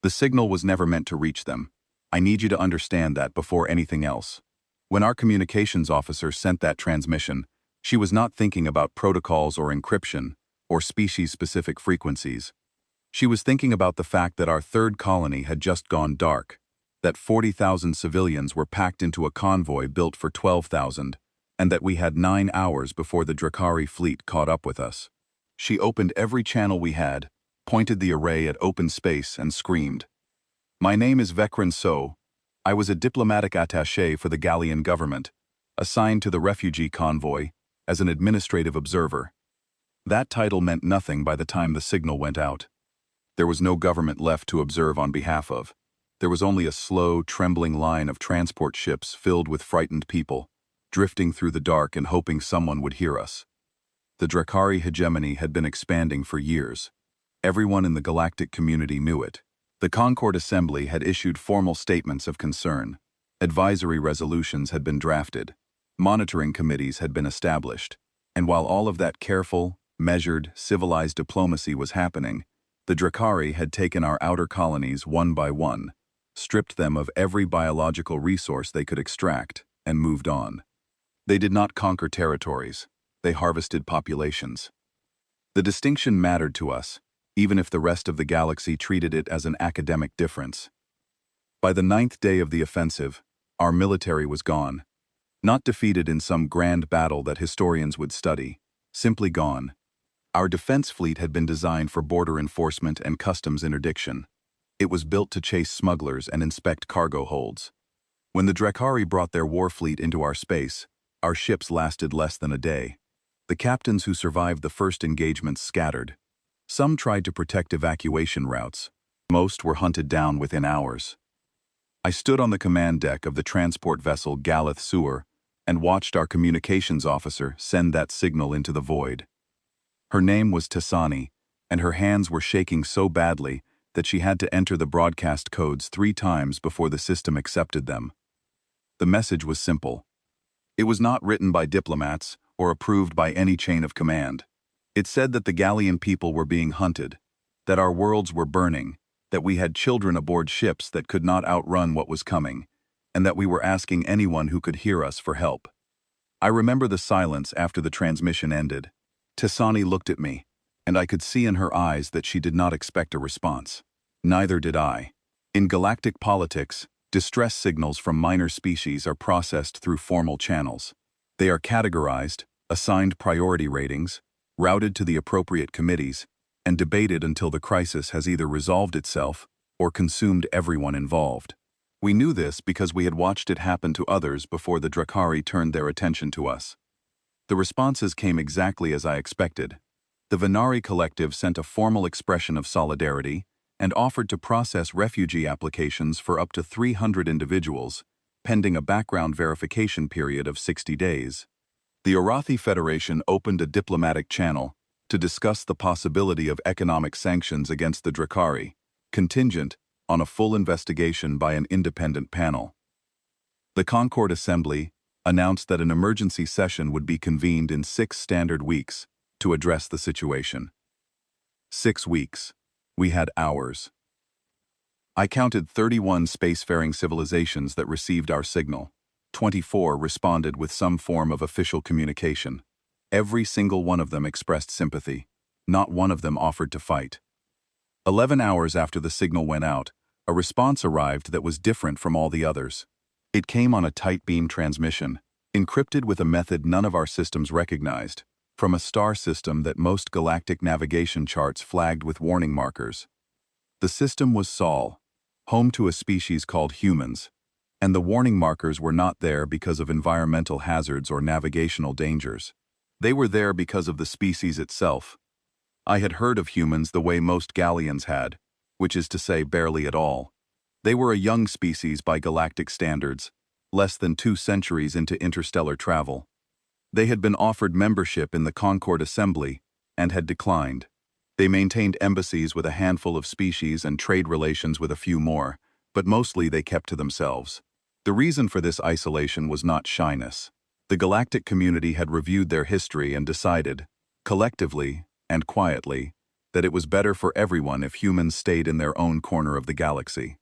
The signal was never meant to reach them. I need you to understand that before anything else. When our communications officer sent that transmission, she was not thinking about protocols or encryption, or species-specific frequencies. She was thinking about the fact that our third colony had just gone dark, that 40,000 civilians were packed into a convoy built for 12,000, and that we had 9 hours before the Drakari fleet caught up with us. She opened every channel we had, pointed the array at open space, and screamed. My name is Vekran So. I was a diplomatic attaché for the Gallian government, assigned to the refugee convoy as an administrative observer. That title meant nothing by the time the signal went out. There was no government left to observe on behalf of. There was only a slow, trembling line of transport ships filled with frightened people, drifting through the dark and hoping someone would hear us. The Drakari hegemony had been expanding for years. Everyone in the galactic community knew it. The Concord Assembly had issued formal statements of concern. Advisory resolutions had been drafted. Monitoring committees had been established. And while all of that careful, measured, civilized diplomacy was happening, the Drakari had taken our outer colonies one by one, stripped them of every biological resource they could extract, and moved on. They did not conquer territories. They harvested populations. The distinction mattered to us, even if the rest of the galaxy treated it as an academic difference. By the 9th day of the offensive, our military was gone. Not defeated in some grand battle that historians would study, simply gone. Our defense fleet had been designed for border enforcement and customs interdiction. It was built to chase smugglers and inspect cargo holds. When the Drakari brought their war fleet into our space, our ships lasted less than a day. The captains who survived the first engagements scattered. Some tried to protect evacuation routes. Most were hunted down within hours. I stood on the command deck of the transport vessel Galactic HFY and watched our communications officer send that signal into the void. Her name was Tassani, and her hands were shaking so badly that she had to enter the broadcast codes 3 times before the system accepted them. The message was simple. It was not written by diplomats or approved by any chain of command. It said that the Gallian people were being hunted, that our worlds were burning, that we had children aboard ships that could not outrun what was coming, and that we were asking anyone who could hear us for help. I remember the silence after the transmission ended. Tassani looked at me, and I could see in her eyes that she did not expect a response. Neither did I. In galactic politics, distress signals from minor species are processed through formal channels. They are categorized, assigned priority ratings, routed to the appropriate committees, and debated until the crisis has either resolved itself or consumed everyone involved. We knew this because we had watched it happen to others before the Drakari turned their attention to us. The responses came exactly as I expected. The Venari Collective sent a formal expression of solidarity and offered to process refugee applications for up to 300 individuals, pending a background verification period of 60 days. The Arathi Federation opened a diplomatic channel to discuss the possibility of economic sanctions against the Drakari, contingent on a full investigation by an independent panel. The Concord Assembly announced that an emergency session would be convened in 6 standard weeks to address the situation. 6 weeks. We had hours. I counted 31 spacefaring civilizations that received our signal. 24 responded with some form of official communication. Every single one of them expressed sympathy. Not one of them offered to fight. 11 hours after the signal went out, a response arrived that was different from all the others. It came on a tight beam transmission, encrypted with a method none of our systems recognized, from a star system that most galactic navigation charts flagged with warning markers. The system was Sol, home to a species called humans, and the warning markers were not there because of environmental hazards or navigational dangers. They were there because of the species itself. I had heard of humans the way most Gallians had, which is to say barely at all. They were a young species by galactic standards, less than 2 centuries into interstellar travel. They had been offered membership in the Concord Assembly and had declined. They maintained embassies with a handful of species and trade relations with a few more, but mostly they kept to themselves. The reason for this isolation was not shyness. The galactic community had reviewed their history and decided, collectively and quietly, that it was better for everyone if humans stayed in their own corner of the galaxy.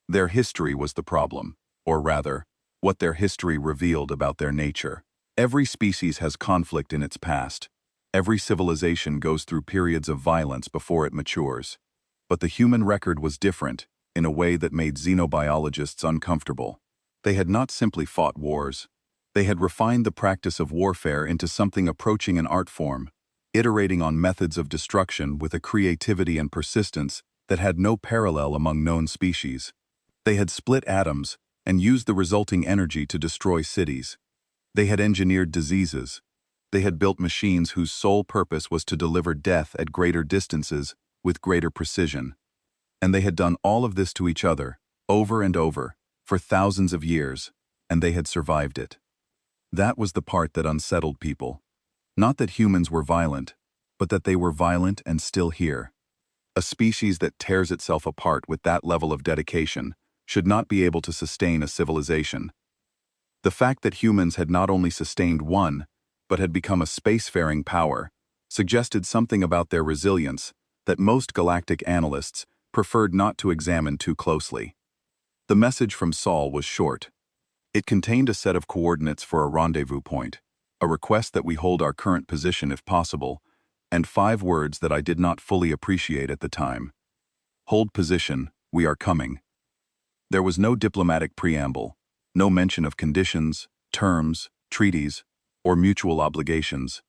Their history was the problem, or rather, what their history revealed about their nature. Every species has conflict in its past. Every civilization goes through periods of violence before it matures. But the human record was different, in a way that made xenobiologists uncomfortable. They had not simply fought wars. They had refined the practice of warfare into something approaching an art form, iterating on methods of destruction with a creativity and persistence that had no parallel among known species. They had split atoms and used the resulting energy to destroy cities. They had engineered diseases. They had built machines whose sole purpose was to deliver death at greater distances with greater precision. And they had done all of this to each other, over and over, for thousands of years, and they had survived it. That was the part that unsettled people. Not that humans were violent, but that they were violent and still here. A species that tears itself apart with that level of dedication should not be able to sustain a civilization. The fact that humans had not only sustained one, but had become a spacefaring power, suggested something about their resilience that most galactic analysts preferred not to examine too closely. The message from Sol was short. It contained a set of coordinates for a rendezvous point, a request that we hold our current position if possible, and 5 words that I did not fully appreciate at the time. Hold position, we are coming. There was no diplomatic preamble, no mention of conditions, terms, treaties, or mutual obligations.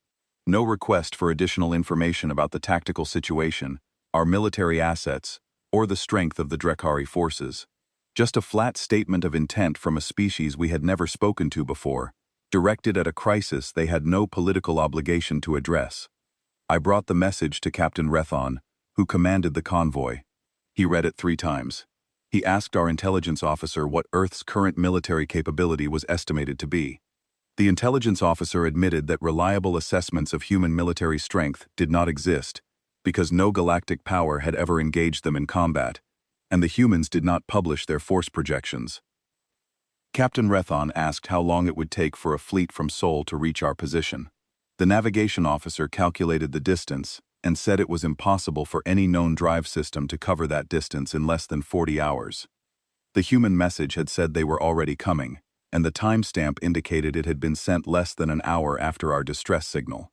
No request for additional information about the tactical situation, our military assets, or the strength of the Drekari forces. Just a flat statement of intent from a species we had never spoken to before, directed at a crisis they had no political obligation to address. I brought the message to Captain Rethon, who commanded the convoy. He read it 3 times. He asked our intelligence officer what Earth's current military capability was estimated to be. The intelligence officer admitted that reliable assessments of human military strength did not exist, because no galactic power had ever engaged them in combat, and the humans did not publish their force projections. Captain Rethon asked how long it would take for a fleet from Sol to reach our position. The navigation officer calculated the distance and said it was impossible for any known drive system to cover that distance in less than 40 hours. The human message had said they were already coming, and the timestamp indicated it had been sent less than an hour after our distress signal.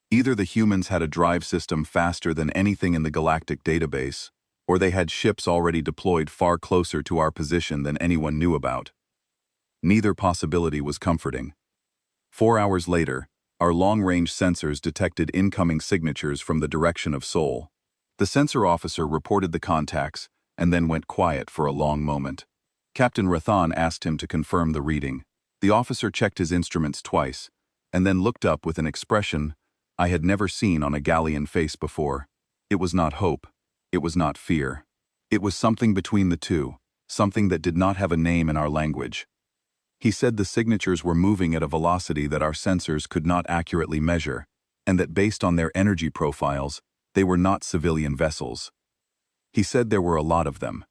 Either the humans had a drive system faster than anything in the galactic database, or they had ships already deployed far closer to our position than anyone knew about. Neither possibility was comforting. 4 hours later, our long-range sensors detected incoming signatures from the direction of Sol. The sensor officer reported the contacts and then went quiet for a long moment. Captain Rethon asked him to confirm the reading. The officer checked his instruments twice, and then looked up with an expression I had never seen on a Gallian face before. It was not hope. It was not fear. It was something between the two, something that did not have a name in our language. He said the signatures were moving at a velocity that our sensors could not accurately measure, and that based on their energy profiles, they were not civilian vessels. He said there were a lot of them.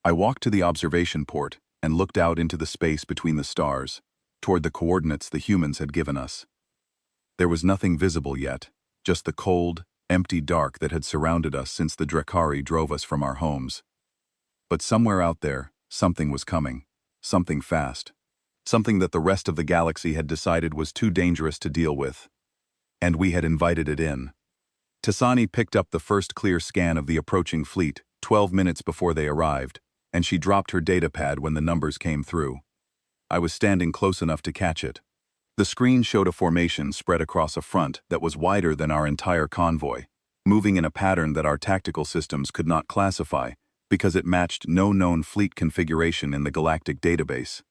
I walked to the observation port and looked out into the space between the stars, toward the coordinates the humans had given us. There was nothing visible yet, just the cold, empty dark that had surrounded us since the Drekari drove us from our homes. But somewhere out there, something was coming, something fast, something that the rest of the galaxy had decided was too dangerous to deal with. And we had invited it in. Tasani picked up the first clear scan of the approaching fleet 12 minutes before they arrived, and she dropped her datapad when the numbers came through. I was standing close enough to catch it. The screen showed a formation spread across a front that was wider than our entire convoy, moving in a pattern that our tactical systems could not classify because it matched no known fleet configuration in the galactic database.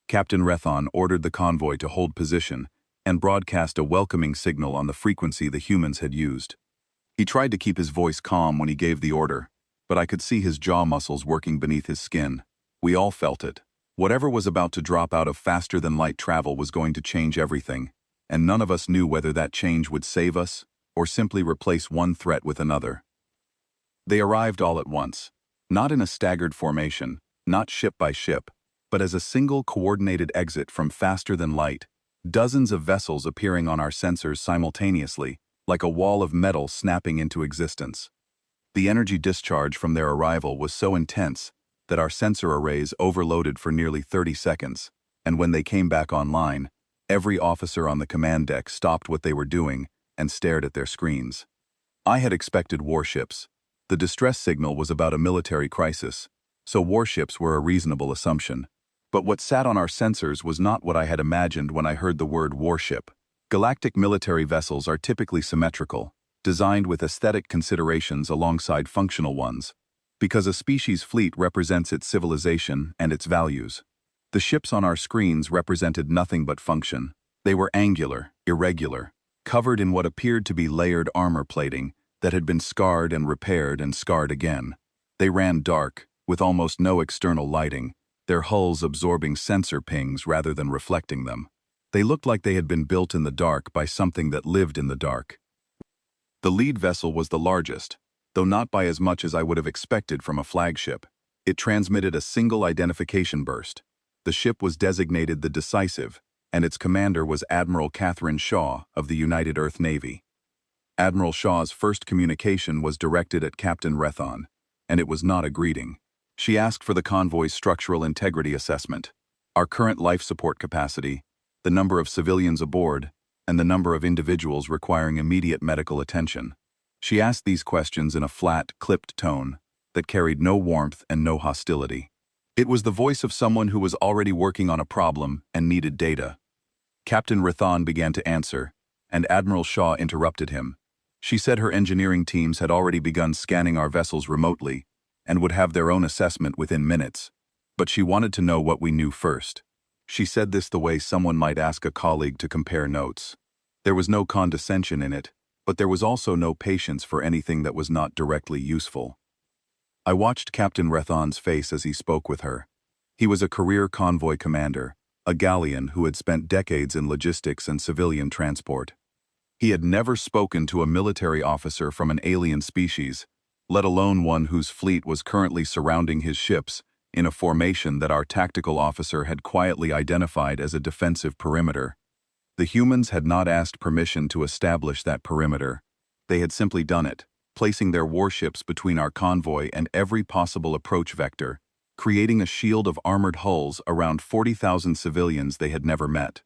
Captain Rethon ordered the convoy to hold position and broadcast a welcoming signal on the frequency the humans had used. He tried to keep his voice calm when he gave the order, but I could see his jaw muscles working beneath his skin. We all felt it. Whatever was about to drop out of faster-than-light travel was going to change everything, and none of us knew whether that change would save us or simply replace one threat with another. They arrived all at once, not in a staggered formation, not ship by ship, but as a single coordinated exit from faster-than-light, dozens of vessels appearing on our sensors simultaneously, like a wall of metal snapping into existence. The energy discharge from their arrival was so intense that our sensor arrays overloaded for nearly 30 seconds, and when they came back online, every officer on the command deck stopped what they were doing and stared at their screens. I had expected warships. The distress signal was about a military crisis, so warships were a reasonable assumption. But what sat on our sensors was not what I had imagined when I heard the word warship. Galactic military vessels are typically symmetrical, designed with aesthetic considerations alongside functional ones, because a species' fleet represents its civilization and its values. The ships on our screens represented nothing but function. They were angular, irregular, covered in what appeared to be layered armor plating that had been scarred and repaired and scarred again. They ran dark, with almost no external lighting, their hulls absorbing sensor pings rather than reflecting them. They looked like they had been built in the dark by something that lived in the dark. The lead vessel was the largest, though not by as much as I would have expected from a flagship. It transmitted a single identification burst. The ship was designated the Decisive, and its commander was Admiral Catherine Shaw of the United Earth Navy. Admiral Shaw's first communication was directed at Captain Rethon, and it was not a greeting. She asked for the convoy's structural integrity assessment, our current life support capacity, the number of civilians aboard, and the number of individuals requiring immediate medical attention. She asked these questions in a flat, clipped tone that carried no warmth and no hostility. It was the voice of someone who was already working on a problem and needed data. Captain Rethon began to answer, and Admiral Shaw interrupted him. She said her engineering teams had already begun scanning our vessels remotely and would have their own assessment within minutes, but she wanted to know what we knew first. She said this the way someone might ask a colleague to compare notes. There was no condescension in it, but there was also no patience for anything that was not directly useful. I watched Captain Rethon's face as he spoke with her. He was a career convoy commander, a galleon who had spent decades in logistics and civilian transport. He had never spoken to a military officer from an alien species, let alone one whose fleet was currently surrounding his ships in a formation that our tactical officer had quietly identified as a defensive perimeter. The humans had not asked permission to establish that perimeter. They had simply done it, placing their warships between our convoy and every possible approach vector, creating a shield of armored hulls around 40,000 civilians they had never met.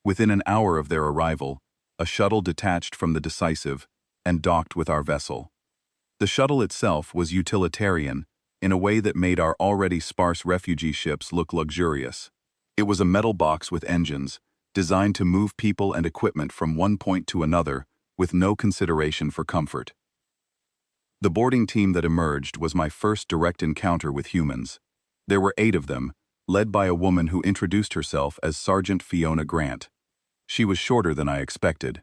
Within an hour of their arrival, a shuttle detached from the Decisive and docked with our vessel. The shuttle itself was utilitarian, in a way that made our already sparse refugee ships look luxurious. It was a metal box with engines, designed to move people and equipment from one point to another, with no consideration for comfort. The boarding team that emerged was my first direct encounter with humans. There were 8 of them, led by a woman who introduced herself as Sergeant Fiona Grant. She was shorter than I expected.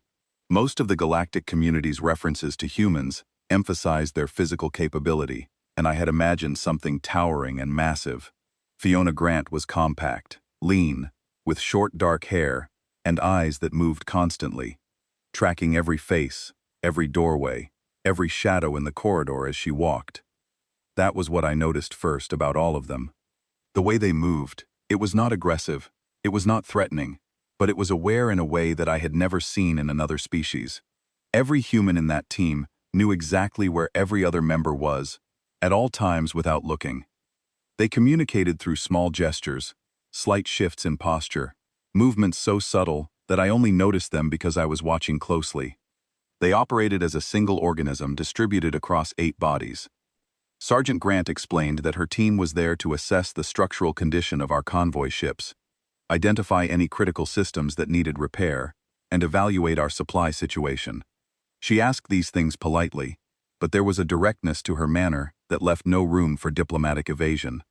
Most of the galactic community's references to humans emphasized their physical capability, and I had imagined something towering and massive. Fiona Grant was compact, lean, with short dark hair and eyes that moved constantly, tracking every face, every doorway, every shadow in the corridor as she walked. That was what I noticed first about all of them. The way they moved, it was not aggressive, it was not threatening, but it was aware in a way that I had never seen in another species. Every human in that team knew exactly where every other member was, at all times without looking. They communicated through small gestures, slight shifts in posture, movements so subtle that I only noticed them because I was watching closely. They operated as a single organism distributed across 8 bodies. Sergeant Grant explained that her team was there to assess the structural condition of our convoy ships, identify any critical systems that needed repair, and evaluate our supply situation. She asked these things politely, but there was a directness to her manner that left no room for diplomatic evasion.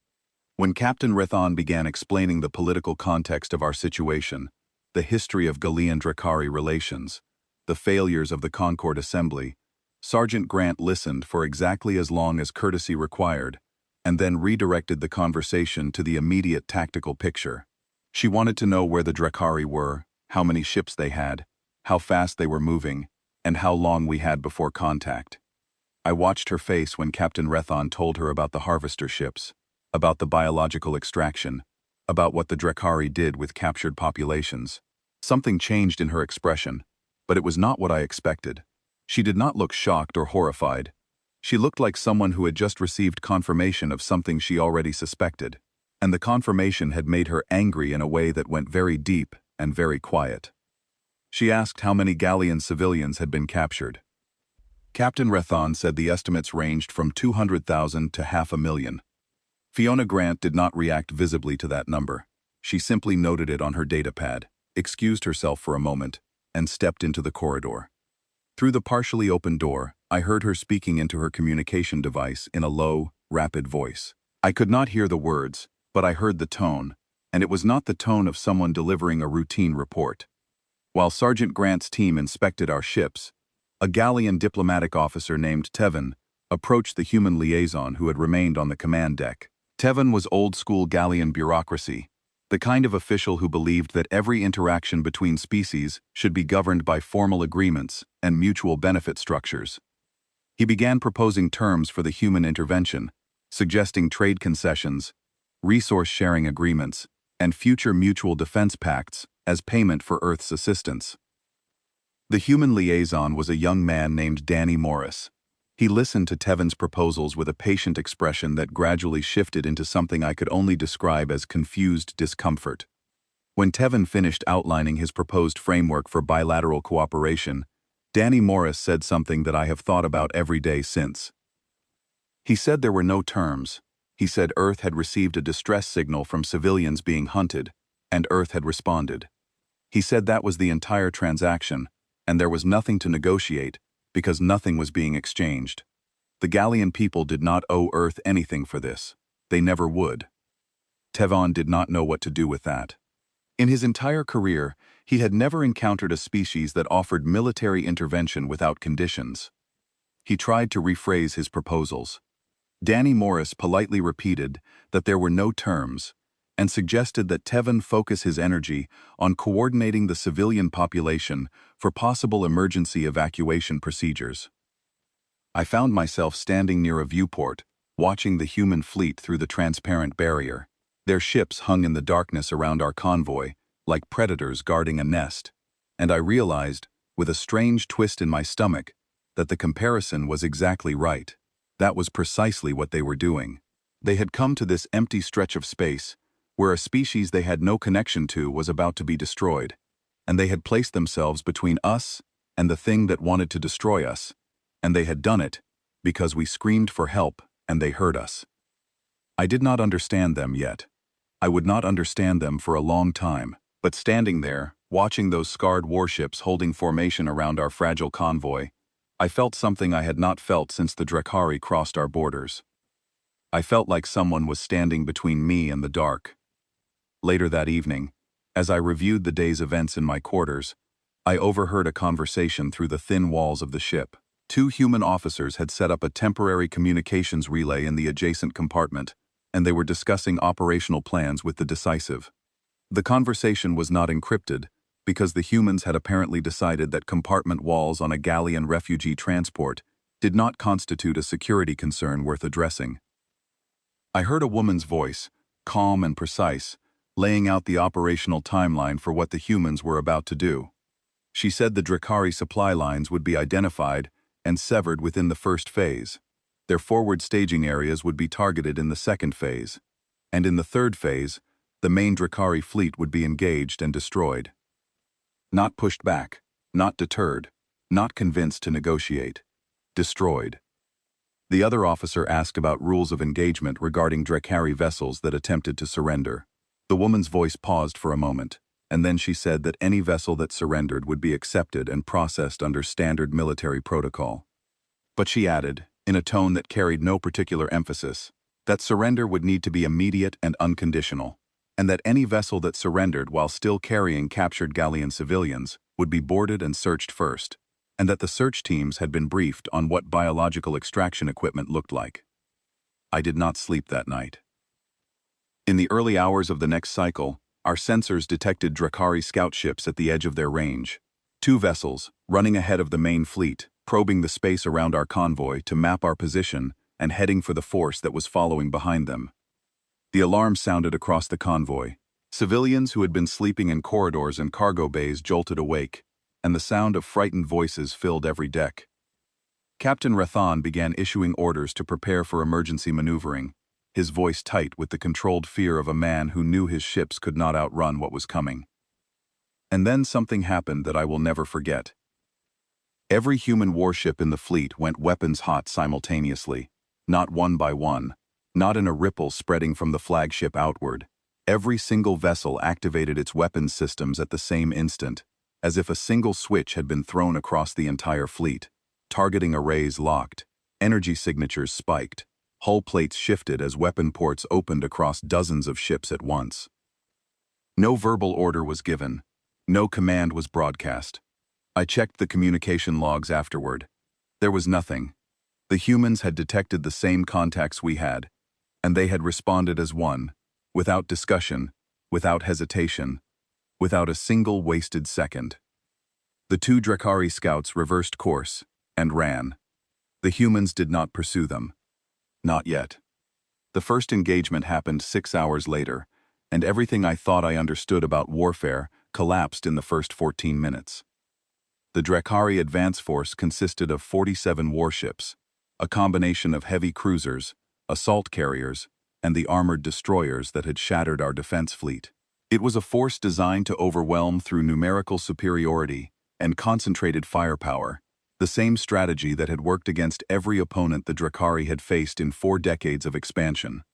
When Captain Rethon began explaining the political context of our situation, the history of Galleon-Drakari relations, the failures of the Concord Assembly, Sergeant Grant listened for exactly as long as courtesy required, and then redirected the conversation to the immediate tactical picture. She wanted to know where the Drakari were, how many ships they had, how fast they were moving, and how long we had before contact. I watched her face when Captain Rethon told her about the harvester ships, about the biological extraction, about what the Drakari did with captured populations. Something changed in her expression. But it was not what I expected. She did not look shocked or horrified. She looked like someone who had just received confirmation of something she already suspected, and the confirmation had made her angry in a way that went very deep and very quiet. She asked how many Gallian civilians had been captured. Captain Rethon said the estimates ranged from 200,000 to 500,000. Fiona Grant did not react visibly to that number. She simply noted it on her datapad, excused herself for a moment, and stepped into the corridor. Through the partially open door, I heard her speaking into her communication device in a low, rapid voice. I could not hear the words, but I heard the tone, and it was not the tone of someone delivering a routine report. While Sergeant Grant's team inspected our ships, a Gallian diplomatic officer named Tevin approached the human liaison who had remained on the command deck. Tevin was old-school Gallian bureaucracy, the kind of official who believed that every interaction between species should be governed by formal agreements and mutual benefit structures. He began proposing terms for the human intervention, suggesting trade concessions, resource-sharing agreements, and future mutual defense pacts as payment for Earth's assistance. The human liaison was a young man named Danny Morris. He listened to Tevin's proposals with a patient expression that gradually shifted into something I could only describe as confused discomfort. When Tevin finished outlining his proposed framework for bilateral cooperation, Danny Morris said something that I have thought about every day since. He said there were no terms. He said Earth had received a distress signal from civilians being hunted, and Earth had responded. He said that was the entire transaction, and there was nothing to negotiate because nothing was being exchanged. The Gallian people did not owe Earth anything for this. They never would. Tevin did not know what to do with that. In his entire career, he had never encountered a species that offered military intervention without conditions. He tried to rephrase his proposals. Danny Morris politely repeated that there were no terms and suggested that Tevin focus his energy on coordinating the civilian population for possible emergency evacuation procedures. I found myself standing near a viewport, watching the human fleet through the transparent barrier. Their ships hung in the darkness around our convoy, like predators guarding a nest, and I realized, with a strange twist in my stomach, that the comparison was exactly right. That was precisely what they were doing. They had come to this empty stretch of space, where a species they had no connection to was about to be destroyed, and they had placed themselves between us and the thing that wanted to destroy us, and they had done it because we screamed for help and they heard us. I did not understand them yet. I would not understand them for a long time, but standing there, watching those scarred warships holding formation around our fragile convoy, I felt something I had not felt since the Drakari crossed our borders. I felt like someone was standing between me and the dark. Later that evening, as I reviewed the day's events in my quarters, I overheard a conversation through the thin walls of the ship. Two human officers had set up a temporary communications relay in the adjacent compartment, and they were discussing operational plans with the Decisive. The conversation was not encrypted, because the humans had apparently decided that compartment walls on a Gallian refugee transport did not constitute a security concern worth addressing. I heard a woman's voice, calm and precise, laying out the operational timeline for what the humans were about to do. She said the Drakari supply lines would be identified and severed within the first phase. Their forward staging areas would be targeted in the second phase. And in the third phase, the main Drakari fleet would be engaged and destroyed. Not pushed back, not deterred, not convinced to negotiate. Destroyed. The other officer asked about rules of engagement regarding Drakari vessels that attempted to surrender. The woman's voice paused for a moment, and then she said that any vessel that surrendered would be accepted and processed under standard military protocol. But she added, in a tone that carried no particular emphasis, that surrender would need to be immediate and unconditional, and that any vessel that surrendered while still carrying captured Gallian civilians would be boarded and searched first, and that the search teams had been briefed on what biological extraction equipment looked like. I did not sleep that night. In the early hours of the next cycle, our sensors detected Drakari scout ships at the edge of their range. Two vessels, running ahead of the main fleet, probing the space around our convoy to map our position and heading for the force that was following behind them. The alarm sounded across the convoy. Civilians who had been sleeping in corridors and cargo bays jolted awake. and the sound of frightened voices filled every deck. Captain Rathan began issuing orders to prepare for emergency maneuvering, his voice tight with the controlled fear of a man who knew his ships could not outrun what was coming. And then something happened that I will never forget. Every human warship in the fleet went weapons hot simultaneously, not one by one, not in a ripple spreading from the flagship outward. Every single vessel activated its weapons systems at the same instant, as if a single switch had been thrown across the entire fleet. Targeting arrays locked, energy signatures spiked, hull plates shifted as weapon ports opened across dozens of ships at once. No verbal order was given, no command was broadcast. I checked the communication logs afterward. There was nothing. The humans had detected the same contacts we had, and they had responded as one, without discussion, without hesitation, without a single wasted second. The two Drakari scouts reversed course and ran. The humans did not pursue them. Not yet. The first engagement happened 6 hours later, and everything I thought I understood about warfare collapsed in the first 14 minutes. The Drakari advance force consisted of 47 warships, a combination of heavy cruisers, assault carriers, and the armored destroyers that had shattered our defense fleet. It was a force designed to overwhelm through numerical superiority and concentrated firepower, the same strategy that had worked against every opponent the Drakari had faced in 4 decades of expansion.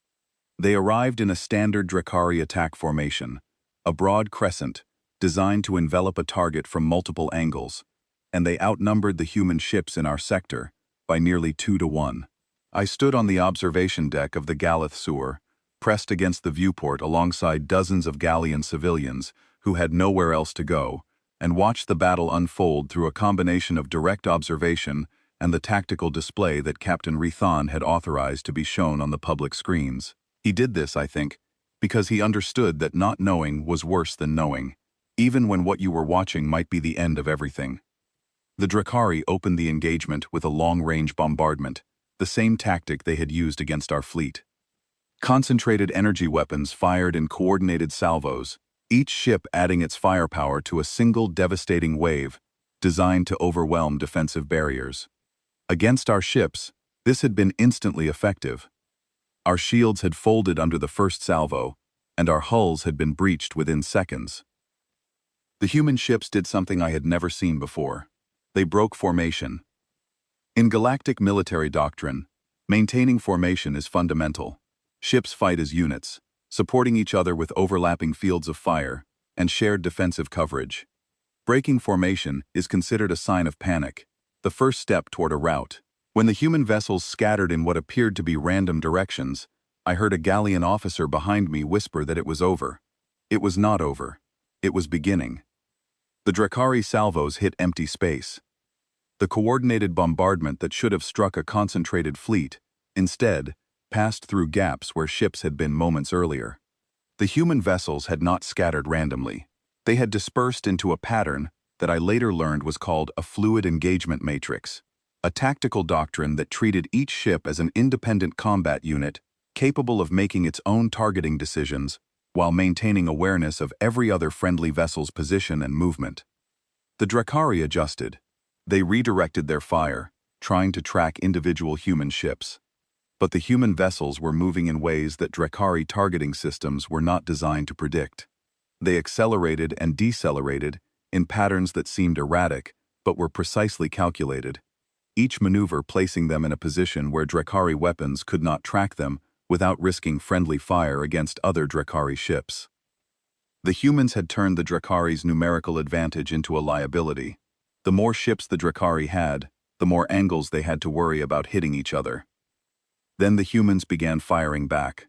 They arrived in a standard Drakari attack formation, a broad crescent, designed to envelop a target from multiple angles, and they outnumbered the human ships in our sector by nearly 2 to 1. I stood on the observation deck of the Galith sewer, pressed against the viewport alongside dozens of Gallian civilians who had nowhere else to go, and watched the battle unfold through a combination of direct observation and the tactical display that Captain Rathan had authorized to be shown on the public screens. He did this, I think, because he understood that not knowing was worse than knowing, even when what you were watching might be the end of everything. The Drakari opened the engagement with a long-range bombardment, the same tactic they had used against our fleet. Concentrated energy weapons fired in coordinated salvos, each ship adding its firepower to a single devastating wave, designed to overwhelm defensive barriers. Against our ships, this had been instantly effective. Our shields had folded under the first salvo, and our hulls had been breached within seconds. The human ships did something I had never seen before. They broke formation. In galactic military doctrine, maintaining formation is fundamental. Ships fight as units, supporting each other with overlapping fields of fire and shared defensive coverage. Breaking formation is considered a sign of panic, the first step toward a rout. When the human vessels scattered in what appeared to be random directions, I heard a Gallian officer behind me whisper that it was over. It was not over. It was beginning. The Drakari salvos hit empty space. The coordinated bombardment that should have struck a concentrated fleet, instead, passed through gaps where ships had been moments earlier. The human vessels had not scattered randomly. They had dispersed into a pattern that I later learned was called a fluid engagement matrix, a tactical doctrine that treated each ship as an independent combat unit capable of making its own targeting decisions while maintaining awareness of every other friendly vessel's position and movement. The Drakari adjusted. They redirected their fire, trying to track individual human ships. But the human vessels were moving in ways that Drakari targeting systems were not designed to predict. They accelerated and decelerated in patterns that seemed erratic, but were precisely calculated, each maneuver placing them in a position where Drakari weapons could not track them without risking friendly fire against other Drakari ships. The humans had turned the Drakari's numerical advantage into a liability. The more ships the Drakari had, the more angles they had to worry about hitting each other. Then the humans began firing back.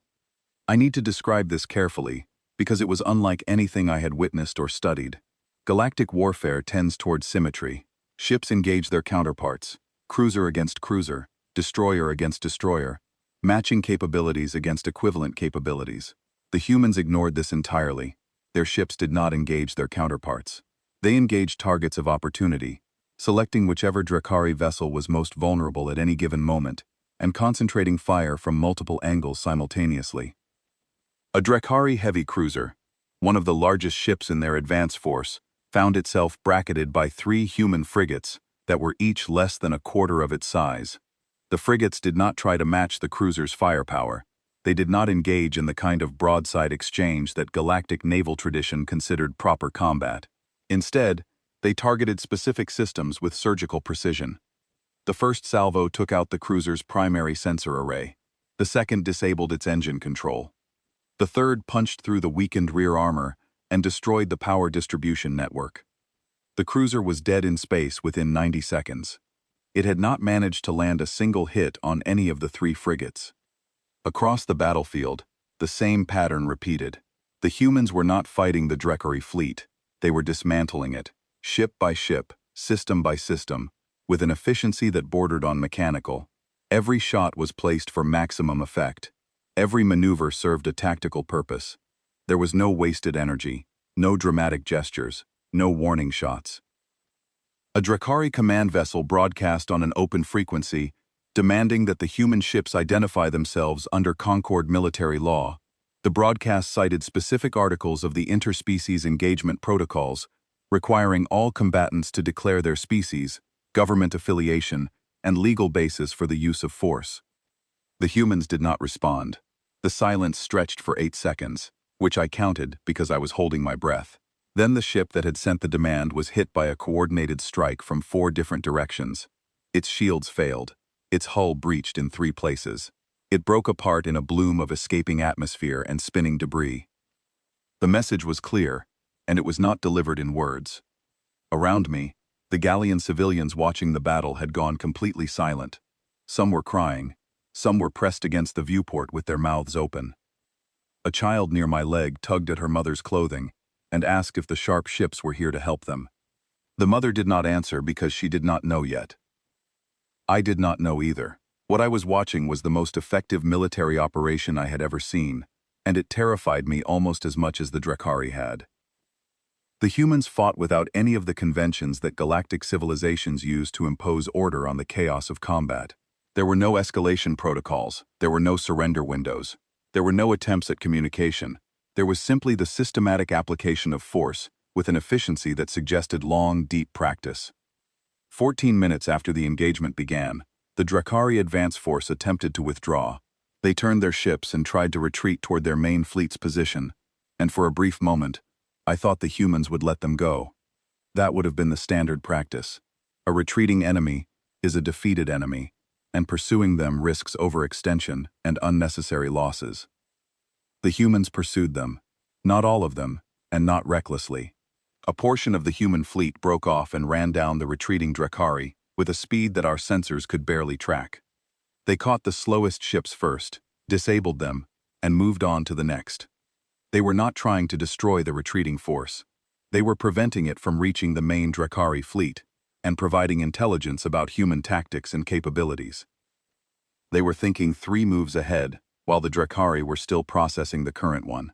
I need to describe this carefully, because it was unlike anything I had witnessed or studied. Galactic warfare tends towards symmetry. Ships engage their counterparts, cruiser against cruiser, destroyer against destroyer, matching capabilities against equivalent capabilities. The humans ignored this entirely. Their ships did not engage their counterparts. They engaged targets of opportunity, selecting whichever Drakari vessel was most vulnerable at any given moment, and concentrating fire from multiple angles simultaneously. A Drakari heavy cruiser, one of the largest ships in their advance force, found itself bracketed by 3 human frigates that were each less than a quarter of its size. The frigates did not try to match the cruiser's firepower. They did not engage in the kind of broadside exchange that galactic naval tradition considered proper combat. Instead, they targeted specific systems with surgical precision. The first salvo took out the cruiser's primary sensor array. The second disabled its engine control. The third punched through the weakened rear armor and destroyed the power distribution network. The cruiser was dead in space within 90 seconds. It had not managed to land a single hit on any of the 3 frigates. Across the battlefield, the same pattern repeated. The humans were not fighting the Drekari fleet. They were dismantling it, ship by ship, system by system, with an efficiency that bordered on mechanical. Every shot was placed for maximum effect. Every maneuver served a tactical purpose. There was no wasted energy, no dramatic gestures, no warning shots. A Drekari command vessel broadcast on an open frequency, demanding that the human ships identify themselves under Concord military law. The broadcast cited specific articles of the interspecies engagement protocols, requiring all combatants to declare their species, government affiliation, and legal basis for the use of force. The humans did not respond. The silence stretched for 8 seconds, which I counted because I was holding my breath. Then the ship that had sent the demand was hit by a coordinated strike from 4 different directions. Its shields failed. Its hull breached in 3 places. It broke apart in a bloom of escaping atmosphere and spinning debris. The message was clear, and it was not delivered in words. Around me, the Gallian civilians watching the battle had gone completely silent. Some were crying. Some were pressed against the viewport with their mouths open. A child near my leg tugged at her mother's clothing and asked if the sharp ships were here to help them. The mother did not answer because she did not know yet. I did not know either. What I was watching was the most effective military operation I had ever seen, and it terrified me almost as much as the Drekari had. The humans fought without any of the conventions that galactic civilizations use to impose order on the chaos of combat. There were no escalation protocols. There were no surrender windows. There were no attempts at communication. There was simply the systematic application of force with an efficiency that suggested long, deep practice. 14 minutes after the engagement began, the Drekari advance force attempted to withdraw. They turned their ships and tried to retreat toward their main fleet's position, and for a brief moment, I thought the humans would let them go. That would have been the standard practice. A retreating enemy is a defeated enemy, and pursuing them risks overextension and unnecessary losses. The humans pursued them, not all of them, and not recklessly. A portion of the human fleet broke off and ran down the retreating Drekari with a speed that our sensors could barely track. They caught the slowest ships first, disabled them, and moved on to the next. They were not trying to destroy the retreating force. They were preventing it from reaching the main Drekari fleet and providing intelligence about human tactics and capabilities. They were thinking 3 moves ahead, while the Drekari were still processing the current one.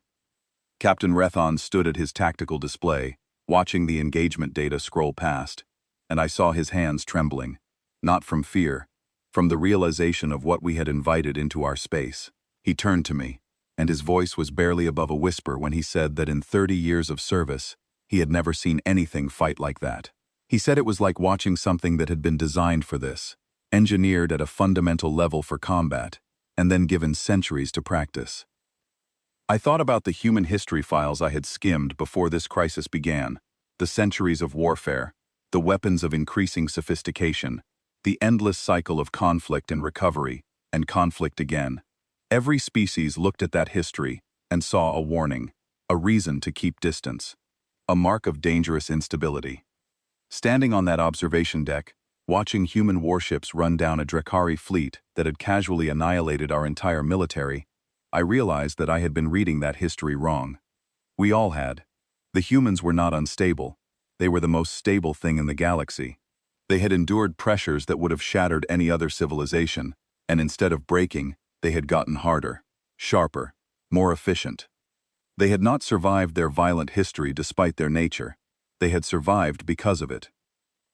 Captain Rethon stood at his tactical display, watching the engagement data scroll past, and I saw his hands trembling, not from fear, from the realization of what we had invited into our space. He turned to me, and his voice was barely above a whisper when he said that in 30 years of service, he had never seen anything fight like that. He said it was like watching something that had been designed for this, engineered at a fundamental level for combat, and then given centuries to practice. I thought about the human history files I had skimmed before this crisis began, the centuries of warfare, the weapons of increasing sophistication, the endless cycle of conflict and recovery, and conflict again. Every species looked at that history and saw a warning, a reason to keep distance, a mark of dangerous instability. Standing on that observation deck, watching human warships run down a Drekari fleet that had casually annihilated our entire military, I realized that I had been reading that history wrong. We all had. The humans were not unstable. They were the most stable thing in the galaxy. They had endured pressures that would have shattered any other civilization, and instead of breaking, they had gotten harder, sharper, more efficient. They had not survived their violent history despite their nature. They had survived because of it.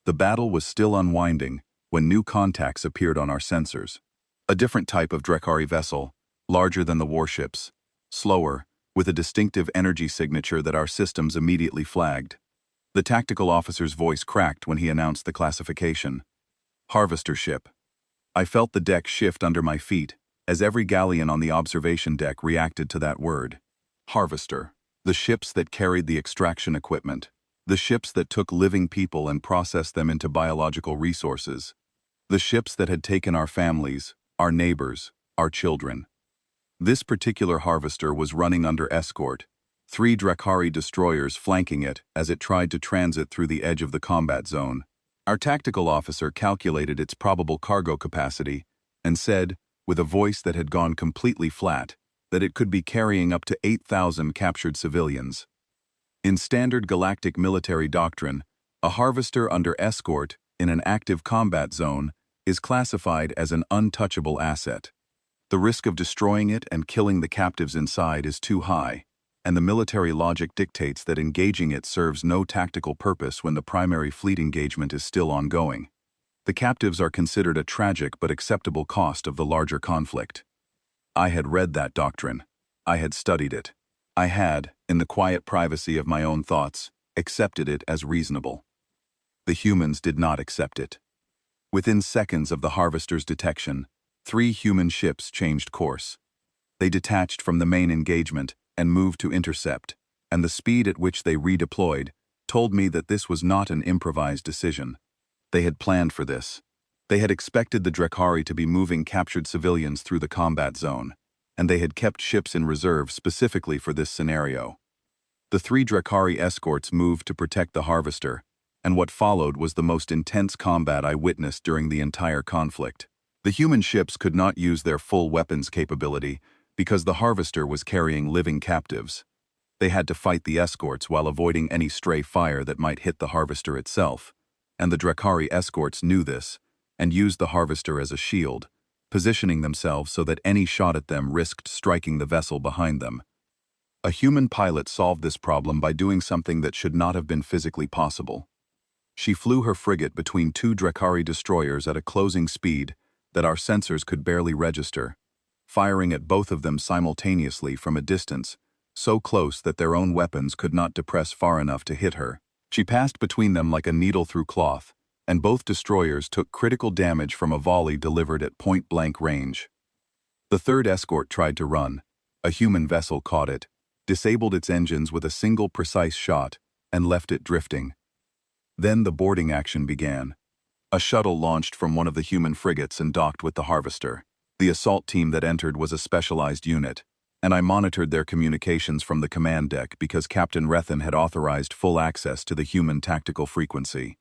The battle was still unwinding when new contacts appeared on our sensors. A different type of Drekari vessel, larger than the warships, slower, with a distinctive energy signature that our systems immediately flagged. The tactical officer's voice cracked when he announced the classification. Harvester ship. I felt the deck shift under my feet, as every galleon on the observation deck reacted to that word. Harvester. The ships that carried the extraction equipment. The ships that took living people and processed them into biological resources. The ships that had taken our families, our neighbors, our children. This particular harvester was running under escort, 3 Drakari destroyers flanking it as it tried to transit through the edge of the combat zone. Our tactical officer calculated its probable cargo capacity and said, with a voice that had gone completely flat, that it could be carrying up to 8,000 captured civilians. In standard galactic military doctrine, a harvester under escort in an active combat zone is classified as an untouchable asset. The risk of destroying it and killing the captives inside is too high, and the military logic dictates that engaging it serves no tactical purpose when the primary fleet engagement is still ongoing. The captives are considered a tragic but acceptable cost of the larger conflict. I had read that doctrine. I had studied it. I had, in the quiet privacy of my own thoughts, accepted it as reasonable. The humans did not accept it. Within seconds of the harvester's detection, 3 human ships changed course. They detached from the main engagement and moved to intercept, and the speed at which they redeployed told me that this was not an improvised decision. They had planned for this. They had expected the Drakari to be moving captured civilians through the combat zone, and they had kept ships in reserve specifically for this scenario. The 3 Drakari escorts moved to protect the harvester, and what followed was the most intense combat I witnessed during the entire conflict. The human ships could not use their full weapons capability because the harvester was carrying living captives. They had to fight the escorts while avoiding any stray fire that might hit the harvester itself, and the Drakari escorts knew this and used the harvester as a shield, positioning themselves so that any shot at them risked striking the vessel behind them. A human pilot solved this problem by doing something that should not have been physically possible. She flew her frigate between 2 Drakari destroyers at a closing speed that our sensors could barely register, firing at both of them simultaneously from a distance so close that their own weapons could not depress far enough to hit her. She passed between them like a needle through cloth, and both destroyers took critical damage from a volley delivered at point-blank range. The 3rd escort tried to run. A human vessel caught it, disabled its engines with a single precise shot, and left it drifting. Then the boarding action began. A shuttle launched from one of the human frigates and docked with the harvester. The assault team that entered was a specialized unit, and I monitored their communications from the command deck because Captain Rethan had authorized full access to the human tactical frequency.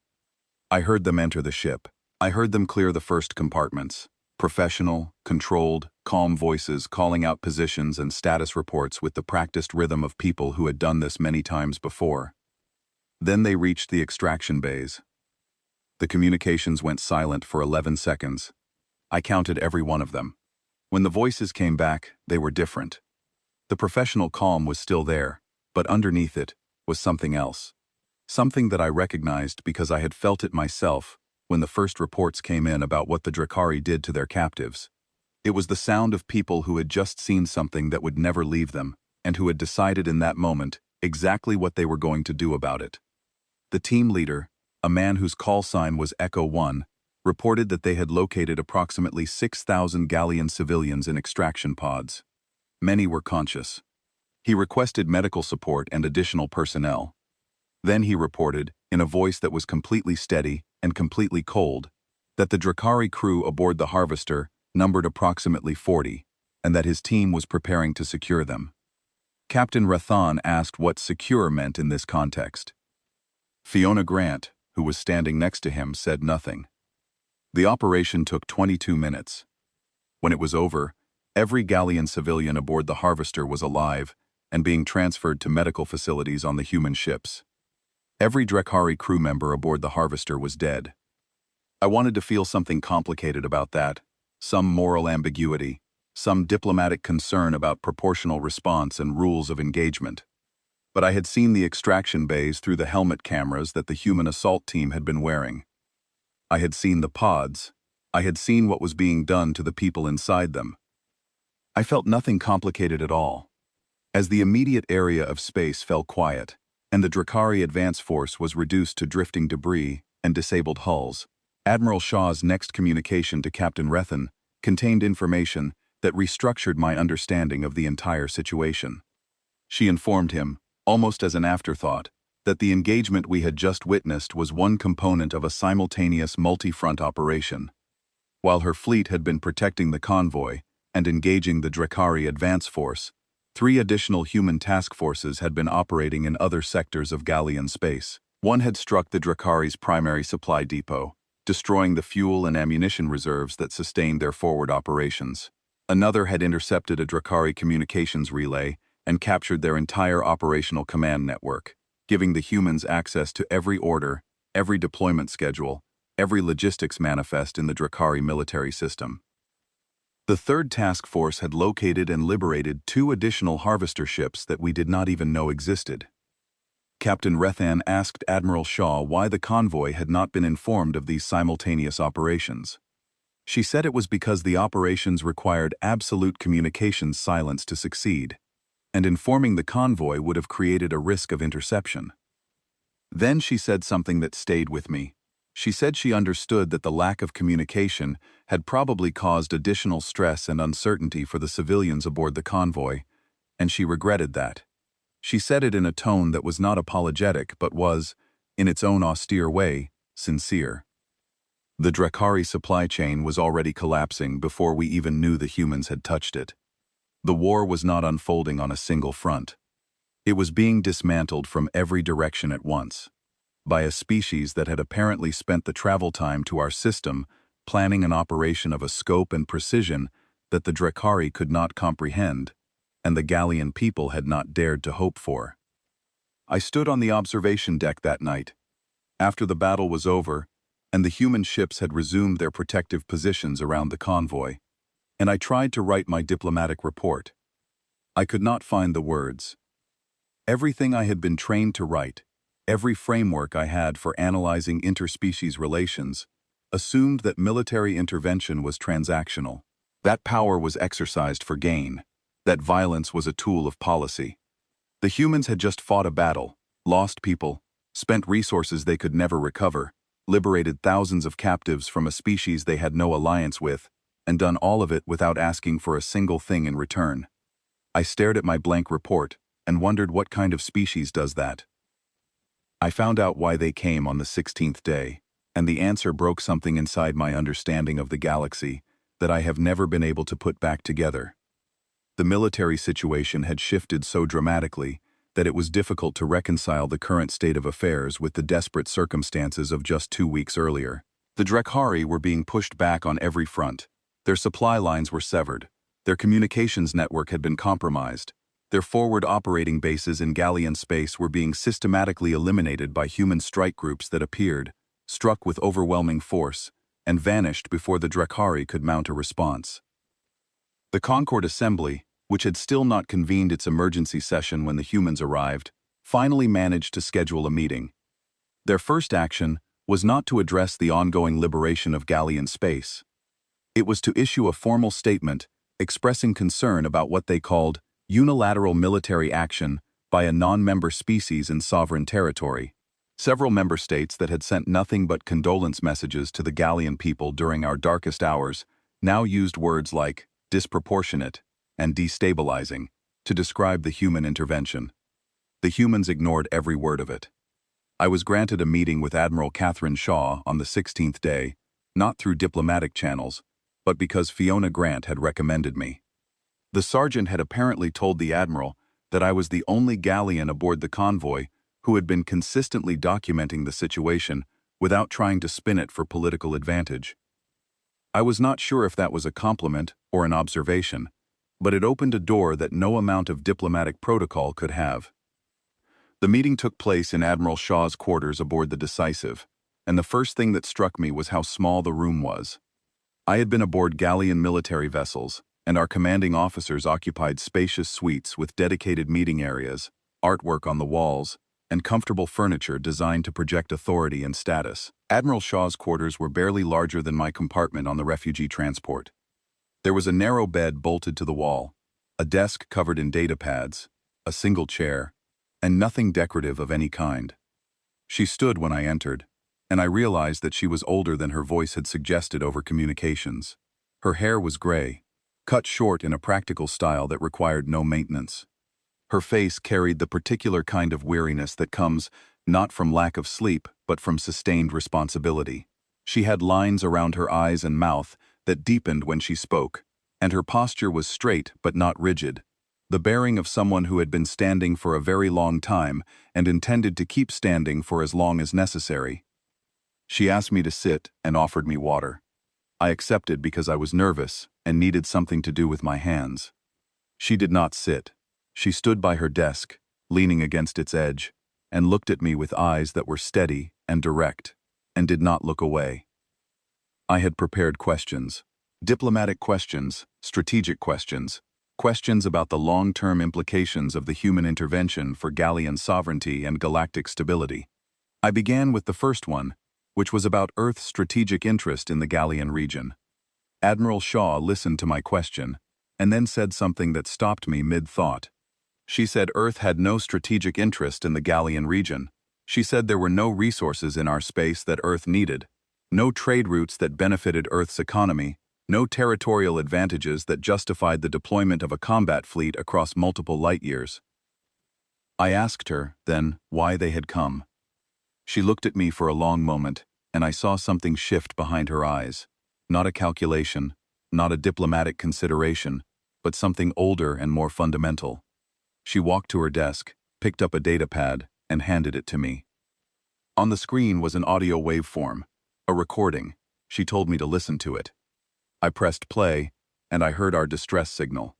I heard them enter the ship. I heard them clear the first compartments. Professional, controlled, calm voices calling out positions and status reports with the practiced rhythm of people who had done this many times before. Then they reached the extraction bays. The communications went silent for 11 seconds. I counted every one of them. When the voices came back, they were different. The professional calm was still there, but underneath it was something else. Something that I recognized because I had felt it myself when the first reports came in about what the Drakari did to their captives. It was the sound of people who had just seen something that would never leave them, and who had decided in that moment exactly what they were going to do about it. The team leader, a man whose call sign was Echo 1, reported that they had located approximately 6,000 Galleon civilians in extraction pods. Many were conscious. He requested medical support and additional personnel. Then he reported, in a voice that was completely steady and completely cold, that the Drakari crew aboard the harvester numbered approximately 40, and that his team was preparing to secure them. Captain Rathan asked what secure meant in this context. Fiona Grant, who was standing next to him, said nothing. The operation took 22 minutes. When it was over, every Galleon civilian aboard the harvester was alive and being transferred to medical facilities on the human ships. Every Drakari crew member aboard the harvester was dead. I wanted to feel something complicated about that, some moral ambiguity, some diplomatic concern about proportional response and rules of engagement. But I had seen the extraction bays through the helmet cameras that the human assault team had been wearing. I had seen the pods. I had seen what was being done to the people inside them. I felt nothing complicated at all. As the immediate area of space fell quiet, and the Drakari advance force was reduced to drifting debris and disabled hulls. Admiral Shaw's next communication to Captain Rethan contained information that restructured my understanding of the entire situation. She informed him, almost as an afterthought, that the engagement we had just witnessed was one component of a simultaneous multi-front operation. While her fleet had been protecting the convoy and engaging the Drakari advance force, 3 additional human task forces had been operating in other sectors of Gallian space. One had struck the Drakari's primary supply depot, destroying the fuel and ammunition reserves that sustained their forward operations. Another had intercepted a Drakari communications relay and captured their entire operational command network, giving the humans access to every order, every deployment schedule, every logistics manifest in the Drakari military system. The third task force had located and liberated 2 additional harvester ships that we did not even know existed. Captain Rethan asked Admiral Shaw why the convoy had not been informed of these simultaneous operations. She said it was because the operations required absolute communications silence to succeed, and informing the convoy would have created a risk of interception. Then she said something that stayed with me. She said she understood that the lack of communication had probably caused additional stress and uncertainty for the civilians aboard the convoy, and she regretted that. She said it in a tone that was not apologetic but was, in its own austere way, sincere. The Drakari supply chain was already collapsing before we even knew the humans had touched it. The war was not unfolding on a single front. It was being dismantled from every direction at once, by a species that had apparently spent the travel time to our system planning an operation of a scope and precision that the Drakari could not comprehend, and the Gallian people had not dared to hope for. I stood on the observation deck that night, after the battle was over, and the human ships had resumed their protective positions around the convoy, and I tried to write my diplomatic report. I could not find the words. Everything I had been trained to write, every framework I had for analyzing interspecies relations, assumed that military intervention was transactional, that power was exercised for gain, that violence was a tool of policy. The humans had just fought a battle, lost people, spent resources they could never recover, liberated thousands of captives from a species they had no alliance with, and done all of it without asking for a single thing in return. I stared at my blank report and wondered what kind of species does that. I found out why they came on the 16th day, and the answer broke something inside my understanding of the galaxy that I have never been able to put back together. The military situation had shifted so dramatically that it was difficult to reconcile the current state of affairs with the desperate circumstances of just 2 weeks earlier. The Drakari were being pushed back on every front. Their supply lines were severed. Their communications network had been compromised. Their forward operating bases in Gallian space were being systematically eliminated by human strike groups that appeared, struck with overwhelming force, and vanished before the Drakari could mount a response. The Concord Assembly, which had still not convened its emergency session when the humans arrived, finally managed to schedule a meeting. Their first action was not to address the ongoing liberation of Gallian space. It was to issue a formal statement expressing concern about what they called unilateral military action by a non-member species in sovereign territory. Several member states that had sent nothing but condolence messages to the Gallian people during our darkest hours now used words like disproportionate and destabilizing to describe the human intervention. The humans ignored every word of it. I was granted a meeting with Admiral Catherine Shaw on the 16th day, not through diplomatic channels, but because Fiona Grant had recommended me. The sergeant had apparently told the admiral that I was the only Gallian aboard the convoy who had been consistently documenting the situation without trying to spin it for political advantage. I was not sure if that was a compliment or an observation, but it opened a door that no amount of diplomatic protocol could have. The meeting took place in Admiral Shaw's quarters aboard the Decisive, and the first thing that struck me was how small the room was. I had been aboard Gallian military vessels, and our commanding officers occupied spacious suites with dedicated meeting areas, artwork on the walls, and comfortable furniture designed to project authority and status. Admiral Shaw's quarters were barely larger than my compartment on the refugee transport. There was a narrow bed bolted to the wall, a desk covered in data pads, a single chair, and nothing decorative of any kind. She stood when I entered, and I realized that she was older than her voice had suggested over communications. Her hair was gray, cut short in a practical style that required no maintenance. Her face carried the particular kind of weariness that comes not from lack of sleep, but from sustained responsibility. She had lines around her eyes and mouth that deepened when she spoke, and her posture was straight but not rigid, the bearing of someone who had been standing for a very long time and intended to keep standing for as long as necessary. She asked me to sit and offered me water. I accepted because I was nervous and needed something to do with my hands. She did not sit. She stood by her desk, leaning against its edge, and looked at me with eyes that were steady and direct, and did not look away. I had prepared questions. Diplomatic questions, strategic questions, questions about the long-term implications of the human intervention for Gallian sovereignty and galactic stability. I began with the first one, which was about Earth's strategic interest in the Gallian region. Admiral Shaw listened to my question, and then said something that stopped me mid-thought. She said Earth had no strategic interest in the Gallian region. She said there were no resources in our space that Earth needed, no trade routes that benefited Earth's economy, no territorial advantages that justified the deployment of a combat fleet across multiple light years. I asked her, then, why they had come. She looked at me for a long moment, and I saw something shift behind her eyes. Not a calculation, not a diplomatic consideration, but something older and more fundamental. She walked to her desk, picked up a data pad, and handed it to me. On the screen was an audio waveform, a recording. She told me to listen to it. I pressed play, and I heard our distress signal.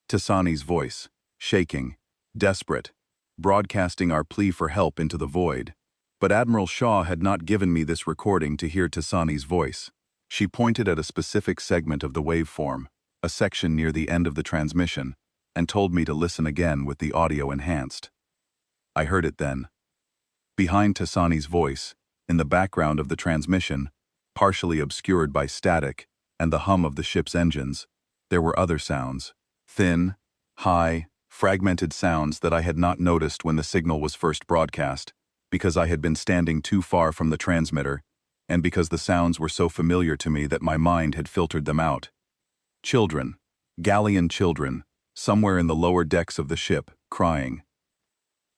Tasani's voice, shaking, desperate, broadcasting our plea for help into the void. But Admiral Shaw had not given me this recording to hear Tasani's voice. She pointed at a specific segment of the waveform, a section near the end of the transmission, and told me to listen again with the audio enhanced. I heard it then. Behind Tasani's voice, in the background of the transmission, partially obscured by static and the hum of the ship's engines, there were other sounds, thin, high, fragmented sounds that I had not noticed when the signal was first broadcast, because I had been standing too far from the transmitter, and because the sounds were so familiar to me that my mind had filtered them out. Children, Gallian children, somewhere in the lower decks of the ship, crying.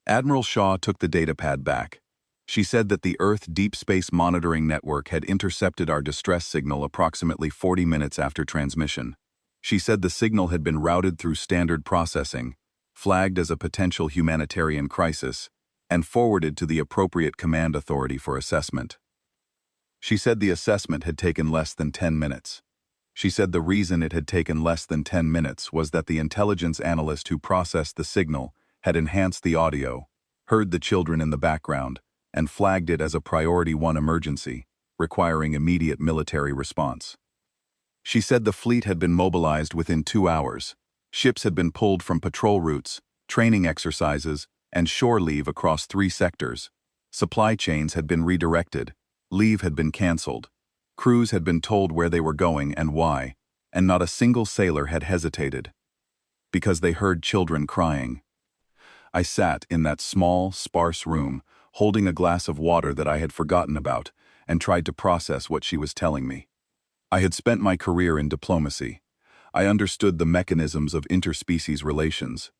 Admiral Shaw took the datapad back. She said that the Earth Deep Space Monitoring Network had intercepted our distress signal approximately 40 minutes after transmission. She said the signal had been routed through standard processing, flagged as a potential humanitarian crisis, and forwarded to the appropriate command authority for assessment. She said the assessment had taken less than 10 minutes. She said the reason it had taken less than 10 minutes was that the intelligence analyst who processed the signal had enhanced the audio, heard the children in the background, and flagged it as a Priority 1 emergency, requiring immediate military response. She said the fleet had been mobilized within 2 hours. Ships had been pulled from patrol routes, training exercises, and shore leave across 3 sectors. Supply chains had been redirected, leave had been canceled, crews had been told where they were going and why, and not a single sailor had hesitated. Because they heard children crying. I sat in that small, sparse room, holding a glass of water that I had forgotten about, and tried to process what she was telling me. I had spent my career in diplomacy. I understood the mechanisms of interspecies relations,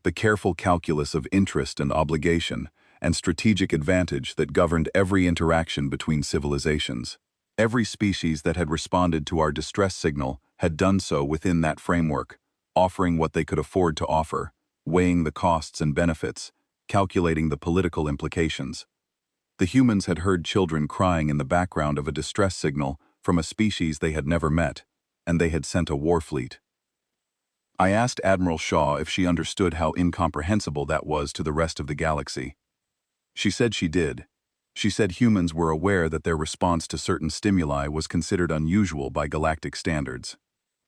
the careful calculus of interest and obligation, and strategic advantage that governed every interaction between civilizations. Every species that had responded to our distress signal had done so within that framework, offering what they could afford to offer, weighing the costs and benefits, calculating the political implications. The humans had heard children crying in the background of a distress signal from a species they had never met, and they had sent a war fleet. I asked Admiral Shaw if she understood how incomprehensible that was to the rest of the galaxy. She said she did. She said humans were aware that their response to certain stimuli was considered unusual by galactic standards.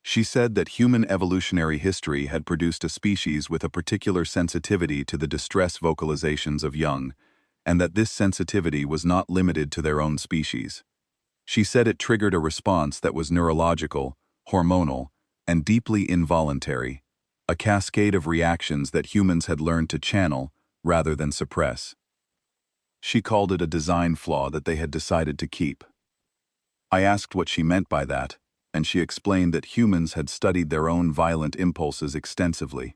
She said that human evolutionary history had produced a species with a particular sensitivity to the distress vocalizations of young, and that this sensitivity was not limited to their own species. She said it triggered a response that was neurological, hormonal, and deeply involuntary, a cascade of reactions that humans had learned to channel, rather than suppress. She called it a design flaw that they had decided to keep. I asked what she meant by that, and she explained that humans had studied their own violent impulses extensively.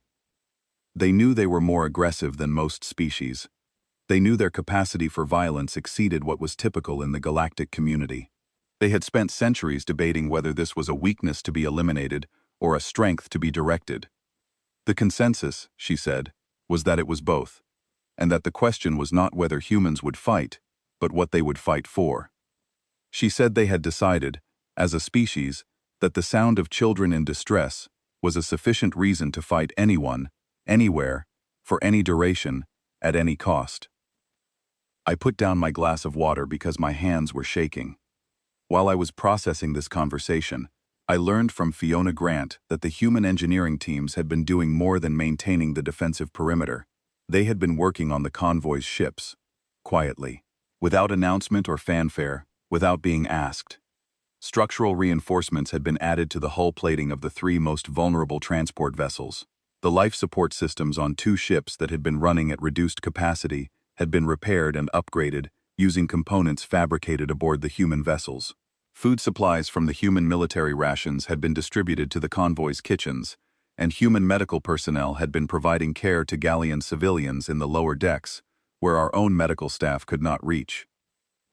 They knew they were more aggressive than most species. They knew their capacity for violence exceeded what was typical in the galactic community. They had spent centuries debating whether this was a weakness to be eliminated or a strength to be directed. The consensus, she said, was that it was both, and that the question was not whether humans would fight, but what they would fight for. She said they had decided, as a species, that the sound of children in distress was a sufficient reason to fight anyone, anywhere, for any duration, at any cost. I put down my glass of water because my hands were shaking. While I was processing this conversation, I learned from Fiona Grant that the human engineering teams had been doing more than maintaining the defensive perimeter. They had been working on the convoy's ships, quietly, without announcement or fanfare, without being asked. Structural reinforcements had been added to the hull plating of the 3 most vulnerable transport vessels. The life support systems on 2 ships that had been running at reduced capacity had been repaired and upgraded using components fabricated aboard the human vessels. Food supplies from the human military rations had been distributed to the convoy's kitchens, and human medical personnel had been providing care to Gallian civilians in the lower decks, where our own medical staff could not reach.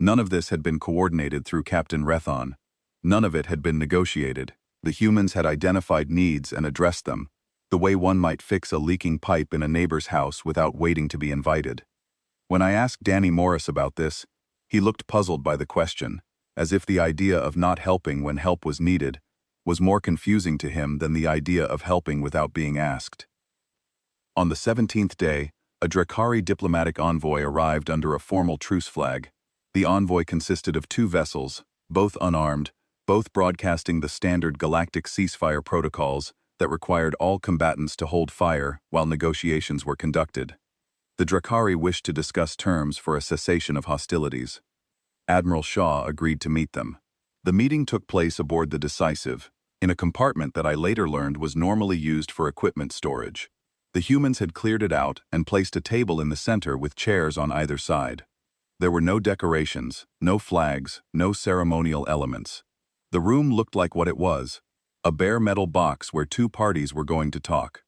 None of this had been coordinated through Captain Rethon. None of it had been negotiated. The humans had identified needs and addressed them, the way one might fix a leaking pipe in a neighbor's house without waiting to be invited. When I asked Danny Morris about this, he looked puzzled by the question, as if the idea of not helping when help was needed was more confusing to him than the idea of helping without being asked. On the 17th day, a Drakari diplomatic envoy arrived under a formal truce flag. The envoy consisted of 2 vessels, both unarmed, both broadcasting the standard galactic ceasefire protocols that required all combatants to hold fire while negotiations were conducted. The Drakari wished to discuss terms for a cessation of hostilities. Admiral Shaw agreed to meet them. The meeting took place aboard the Decisive, in a compartment that I later learned was normally used for equipment storage. The humans had cleared it out and placed a table in the center with chairs on either side. There were no decorations, no flags, no ceremonial elements. The room looked like what it was, a bare metal box where 2 parties were going to talk.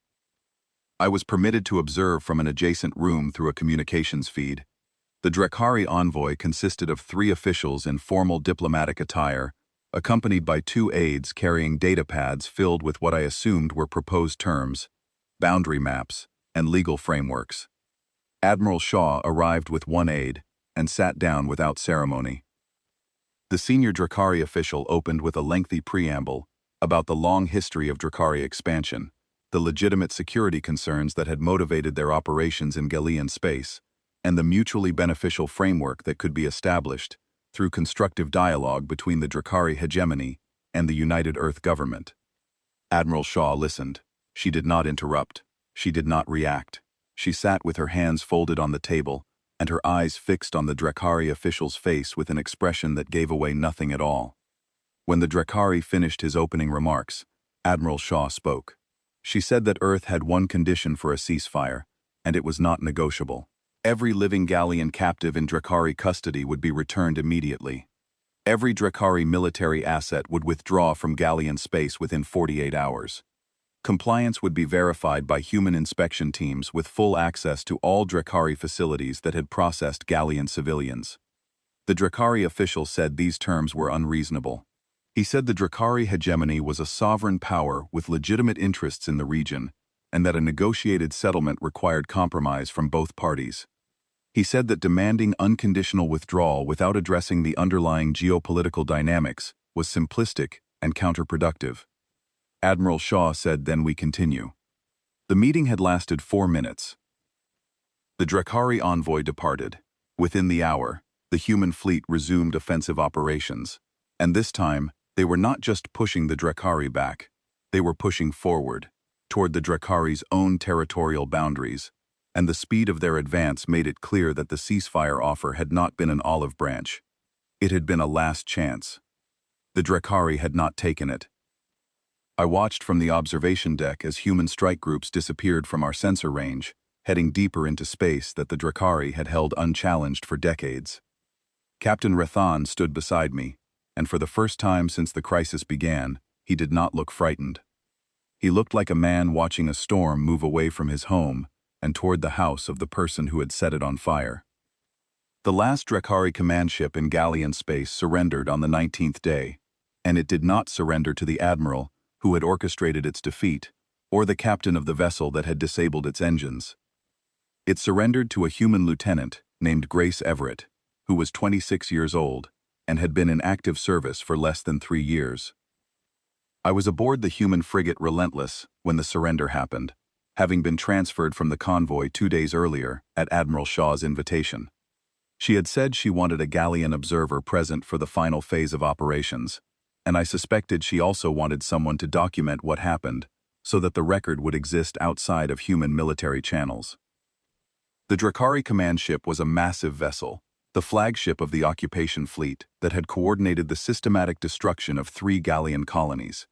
I was permitted to observe from an adjacent room through a communications feed. The Drakari envoy consisted of 3 officials in formal diplomatic attire, accompanied by 2 aides carrying data pads filled with what I assumed were proposed terms, boundary maps, and legal frameworks. Admiral Shaw arrived with 1 aide and sat down without ceremony. The senior Drakari official opened with a lengthy preamble about the long history of Drakari expansion, the legitimate security concerns that had motivated their operations in Gallian space, and the mutually beneficial framework that could be established through constructive dialogue between the Drakari hegemony and the United Earth government. Admiral Shaw listened. She did not interrupt. She did not react. She sat with her hands folded on the table and her eyes fixed on the Drakari official's face with an expression that gave away nothing at all. When the Drakari finished his opening remarks, Admiral Shaw spoke. She said that Earth had one condition for a ceasefire, and it was not negotiable. Every living Gallian captive in Drakari custody would be returned immediately. Every Drakari military asset would withdraw from Gallian space within 48 hours. Compliance would be verified by human inspection teams with full access to all Drakari facilities that had processed Gallian civilians. The Drakari official said these terms were unreasonable. He said the Drakari hegemony was a sovereign power with legitimate interests in the region, and that a negotiated settlement required compromise from both parties. He said that demanding unconditional withdrawal without addressing the underlying geopolitical dynamics was simplistic and counterproductive. Admiral Shaw said, "Then we continue." The meeting had lasted 4 minutes. The Drakari envoy departed. Within the hour, the human fleet resumed offensive operations, and this time, they were not just pushing the Drakari back, they were pushing forward, toward the Drakari's own territorial boundaries, and the speed of their advance made it clear that the ceasefire offer had not been an olive branch. It had been a last chance. The Drakari had not taken it. I watched from the observation deck as human strike groups disappeared from our sensor range, heading deeper into space that the Drakari had held unchallenged for decades. Captain Rathan stood beside me, and for the first time since the crisis began, he did not look frightened. He looked like a man watching a storm move away from his home and toward the house of the person who had set it on fire. The last Drakari command ship in Gallian space surrendered on the 19th day, and it did not surrender to the admiral who had orchestrated its defeat, or the captain of the vessel that had disabled its engines. It surrendered to a human lieutenant named Grace Everett, who was 26 years old and had been in active service for less than 3 years. I was aboard the human frigate Relentless when the surrender happened, having been transferred from the convoy 2 days earlier at Admiral Shaw's invitation. She had said she wanted a Gallian observer present for the final phase of operations, and I suspected she also wanted someone to document what happened so that the record would exist outside of human military channels. The Drakari command ship was a massive vessel, the flagship of the occupation fleet that had coordinated the systematic destruction of 3 Gallian colonies.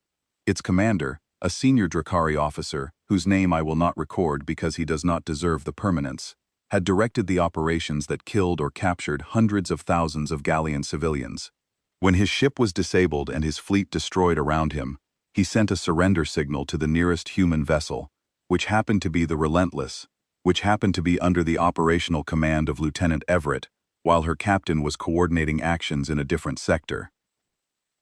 Its commander, a senior Drakari officer, whose name I will not record because he does not deserve the permanence, had directed the operations that killed or captured hundreds of thousands of Gallian civilians. When his ship was disabled and his fleet destroyed around him, he sent a surrender signal to the nearest human vessel, which happened to be the Relentless, which happened to be under the operational command of Lieutenant Everett, while her captain was coordinating actions in a different sector.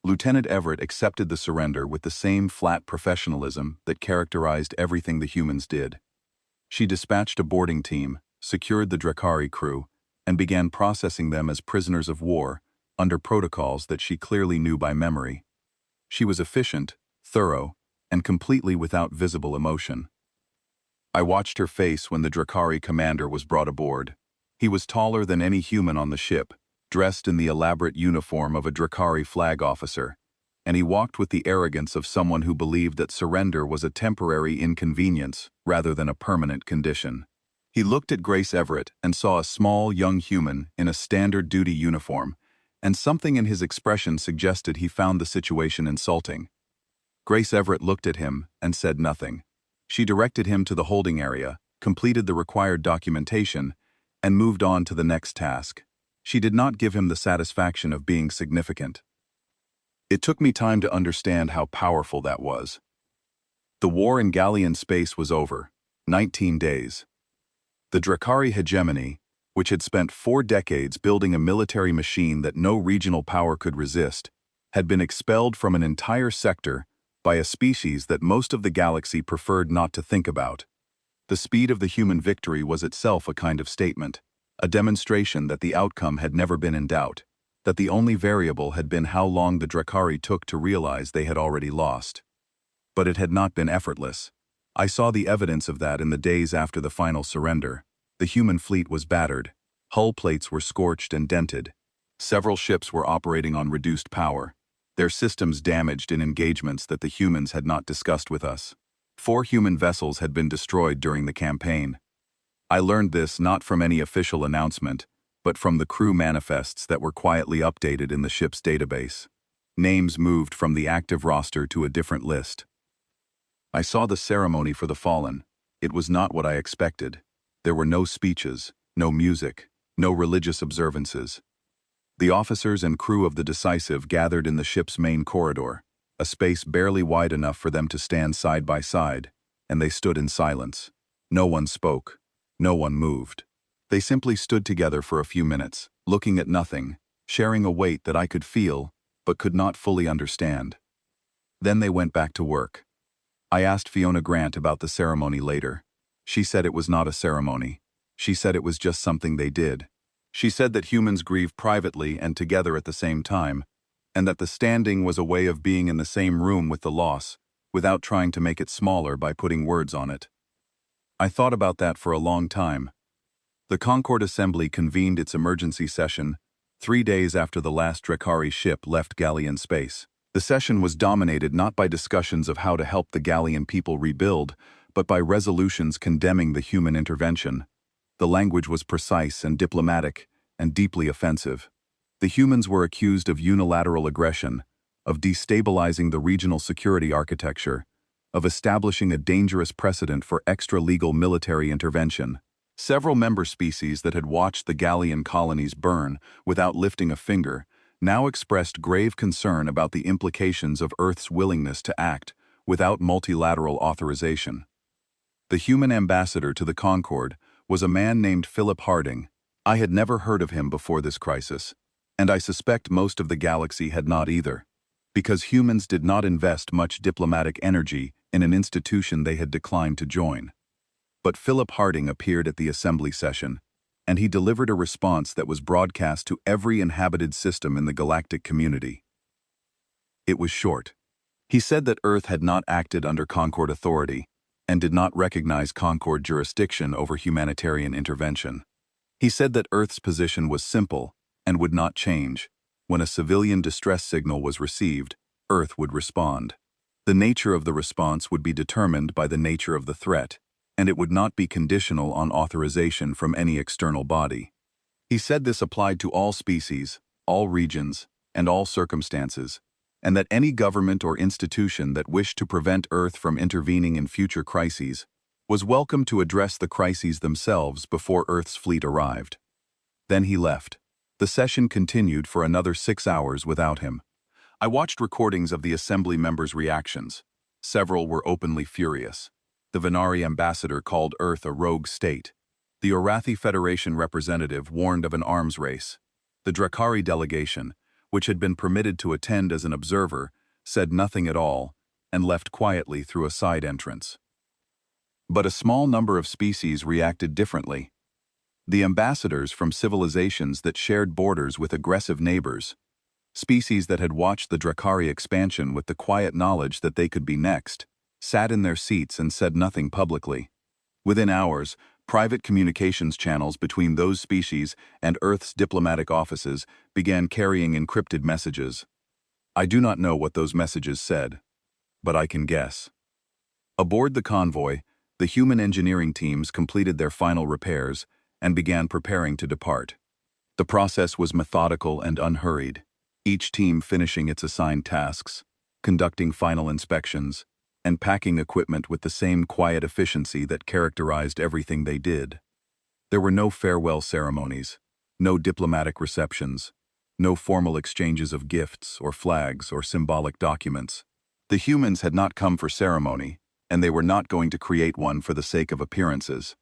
Lieutenant Everett accepted the surrender with the same flat professionalism that characterized everything the humans did. She dispatched a boarding team, secured the Drakari crew, and began processing them as prisoners of war under protocols that she clearly knew by memory. She was efficient, thorough, and completely without visible emotion. I watched her face when the Drakari commander was brought aboard. He was taller than any human on the ship, dressed in the elaborate uniform of a Drakari flag officer, and he walked with the arrogance of someone who believed that surrender was a temporary inconvenience rather than a permanent condition. He looked at Grace Everett and saw a small, young human in a standard duty uniform, and something in his expression suggested he found the situation insulting. Grace Everett looked at him and said nothing. She directed him to the holding area, completed the required documentation, and moved on to the next task. She did not give him the satisfaction of being significant. It took me time to understand how powerful that was. The war in Gallian space was over, 19 days. The Drakari hegemony, which had spent 4 decades building a military machine that no regional power could resist, had been expelled from an entire sector by a species that most of the galaxy preferred not to think about. The speed of the human victory was itself a kind of statement, a demonstration that the outcome had never been in doubt, that the only variable had been how long the Drakari took to realize they had already lost. But it had not been effortless. I saw the evidence of that in the days after the final surrender. The human fleet was battered. Hull plates were scorched and dented. Several ships were operating on reduced power, their systems damaged in engagements that the humans had not discussed with us. 4 human vessels had been destroyed during the campaign. I learned this not from any official announcement, but from the crew manifests that were quietly updated in the ship's database. Names moved from the active roster to a different list. I saw the ceremony for the fallen. It was not what I expected. There were no speeches, no music, no religious observances. The officers and crew of the Decisive gathered in the ship's main corridor, a space barely wide enough for them to stand side by side, and they stood in silence. No one spoke. No one moved. They simply stood together for a few minutes, looking at nothing, sharing a weight that I could feel, but could not fully understand. Then they went back to work. I asked Fiona Grant about the ceremony later. She said it was not a ceremony. She said it was just something they did. She said that humans grieve privately and together at the same time, and that the standing was a way of being in the same room with the loss, without trying to make it smaller by putting words on it. I thought about that for a long time. The Concord Assembly convened its emergency session 3 days after the last Drakari ship left Gallian space. The session was dominated not by discussions of how to help the Gallian people rebuild, but by resolutions condemning the human intervention. The language was precise and diplomatic, and deeply offensive. The humans were accused of unilateral aggression, of destabilizing the regional security architecture, of establishing a dangerous precedent for extra-legal military intervention. Several member species that had watched the Gallian colonies burn without lifting a finger now expressed grave concern about the implications of Earth's willingness to act without multilateral authorization. The human ambassador to the Concord was a man named Philip Harding. I had never heard of him before this crisis, and I suspect most of the galaxy had not either, because humans did not invest much diplomatic energy in an institution they had declined to join. But Philip Harding appeared at the assembly session, and he delivered a response that was broadcast to every inhabited system in the galactic community. It was short. He said that Earth had not acted under Concord authority and did not recognize Concord jurisdiction over humanitarian intervention. He said that Earth's position was simple and would not change. When a civilian distress signal was received, Earth would respond. The nature of the response would be determined by the nature of the threat, and it would not be conditional on authorization from any external body. He said this applied to all species, all regions, and all circumstances, and that any government or institution that wished to prevent Earth from intervening in future crises was welcome to address the crises themselves before Earth's fleet arrived. Then he left. The session continued for another 6 hours without him. I watched recordings of the assembly members' reactions. Several were openly furious. The Venari ambassador called Earth a rogue state. The Orathi Federation representative warned of an arms race. The Drakari delegation, which had been permitted to attend as an observer, said nothing at all and left quietly through a side entrance. But a small number of species reacted differently. The ambassadors from civilizations that shared borders with aggressive neighbors, species that had watched the Drakari expansion with the quiet knowledge that they could be next, sat in their seats and said nothing publicly. Within hours, private communications channels between those species and Earth's diplomatic offices began carrying encrypted messages. I do not know what those messages said, but I can guess. Aboard the convoy, the human engineering teams completed their final repairs and began preparing to depart. The process was methodical and unhurried, each team finishing its assigned tasks, conducting final inspections, and packing equipment with the same quiet efficiency that characterized everything they did. There were no farewell ceremonies, no diplomatic receptions, no formal exchanges of gifts or flags or symbolic documents. The humans had not come for ceremony, and they were not going to create one for the sake of appearances.